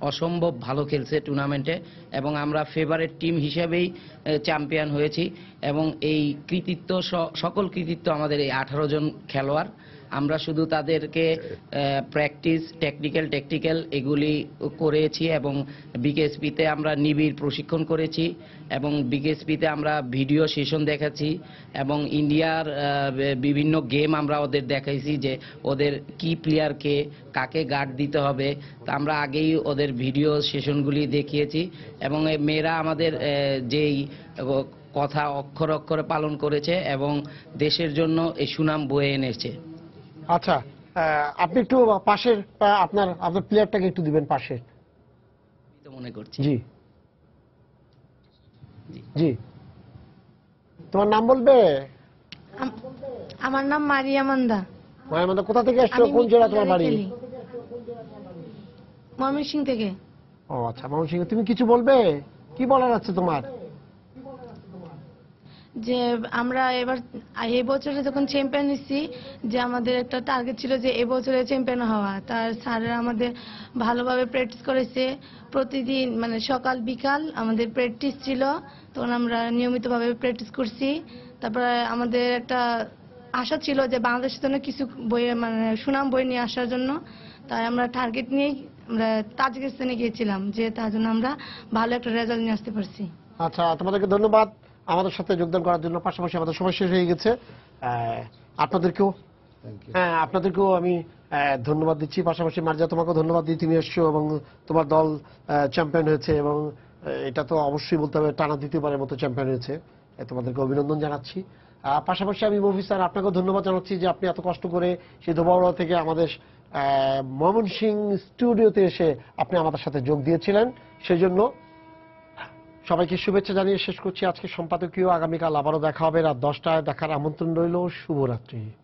অসম্ভব ভালো খেলছে টুর্নামেন্টে, এবং আমরা ফেভারিট টিম হিসেবেই চ্যাম্পিয়ন হয়েছি। এবং এই কৃতিত্ব, সকল কৃতিত্ব আমাদের এই 18 জন খেলোয়াড়। আমরা শুধু তাদেরকে প্র্যাকটিস, টেকনিক্যাল এগুলি করেছি, এবং বিকেএসপিতে আমরা নিবিড় প্রশিক্ষণ করেছি, এবং বিকেএসপিতে আমরা ভিডিও সেশন দেখাচ্ছি, এবং ইন্ডিয়ার বিভিন্ন গেম আমরা ওদের দেখাইছি যে ওদের কি প্লেয়ারকে কাকে গার্ড দিতে হবে। তা আমরা আগেই ওদের ভিডিও সেশনগুলি দেখিয়েছি, এবং মেয়েরা আমাদের যেই কথা অক্ষরে পালন করেছে এবং দেশের জন্য এই সুনাম বয়ে এনেছে। আচ্ছা, আপনি একটু পাশের আপনার প্লেয়ারটাকে একটু দিবেন পাশে, মনে করছি। জি জি, তোমার নাম বলবে? আমার নাম মারিয়া মান্দা। মারিয়া মান্দা, কোথা থেকে আসছো? কোন জেলা তোমার বাড়ি? ময়মনসিংহ থেকে। ও আচ্ছা, ময়মনসিংহ। তুমি কিছু বলবে? কি বলার আছে তোমার? যে আমরা এই বছরে যখন চ্যাম্পিয়ন হয়েছি, যে আমাদের একটা টার্গেট ছিল যে এবছরে চ্যাম্পিয়ন হওয়া। তার স্যাররা আমাদের ভালোভাবে প্র্যাকটিস করেছে, প্রতিদিন মানে সকাল বিকাল আমাদের প্র্যাকটিস ছিল, তখন আমরা নিয়মিতভাবে প্র্যাকটিস করছি। তারপরে আমাদের একটা আশা ছিল যে বাংলাদেশের জন্য কিছু সুনাম বই নিয়ে আসার জন্য, তাই আমরা টার্গেট নিয়ে আমরা তাজিকিস্তানে গিয়েছিলাম, যে তার জন্য আমরা ভালো একটা রেজাল্ট নিয়ে আসতে পারছি। আচ্ছা, তোমাদেরকে ধন্যবাদ আমাদের সাথে যোগদান করার জন্য। পাশাপাশি আমাদের সময় শেষ হয়ে গেছে, আপনাদেরকেও আমি ধন্যবাদ দিচ্ছি। পাশাপাশি মার্জা, তোমাকেও ধন্যবাদ দিই, তুমি এসছো এবং তোমার দল চ্যাম্পিয়ন হয়েছে, এবং এটা তো অবশ্যই বলতে হবে টানা দ্বিতীয়বারের মতো চ্যাম্পিয়ন হয়েছে, তোমাদেরকে অভিনন্দন জানাচ্ছি। পাশাপাশি আমি মফিজ স্যার, আপনাকেও ধন্যবাদ জানাচ্ছি যে আপনি এত কষ্ট করে সেই ধোবাউড়া থেকে আমাদের ময়মনসিংহ স্টুডিওতে এসে আপনি আমাদের সাথে যোগ দিয়েছিলেন। সেজন্য সবাইকে শুভেচ্ছা জানিয়ে শেষ করছি আজকে সম্পাদকীয়। আগামীকাল আবারও দেখা হবে রাত 10টায়। দেখার আমন্ত্রণ রইল। শুভরাত্রি।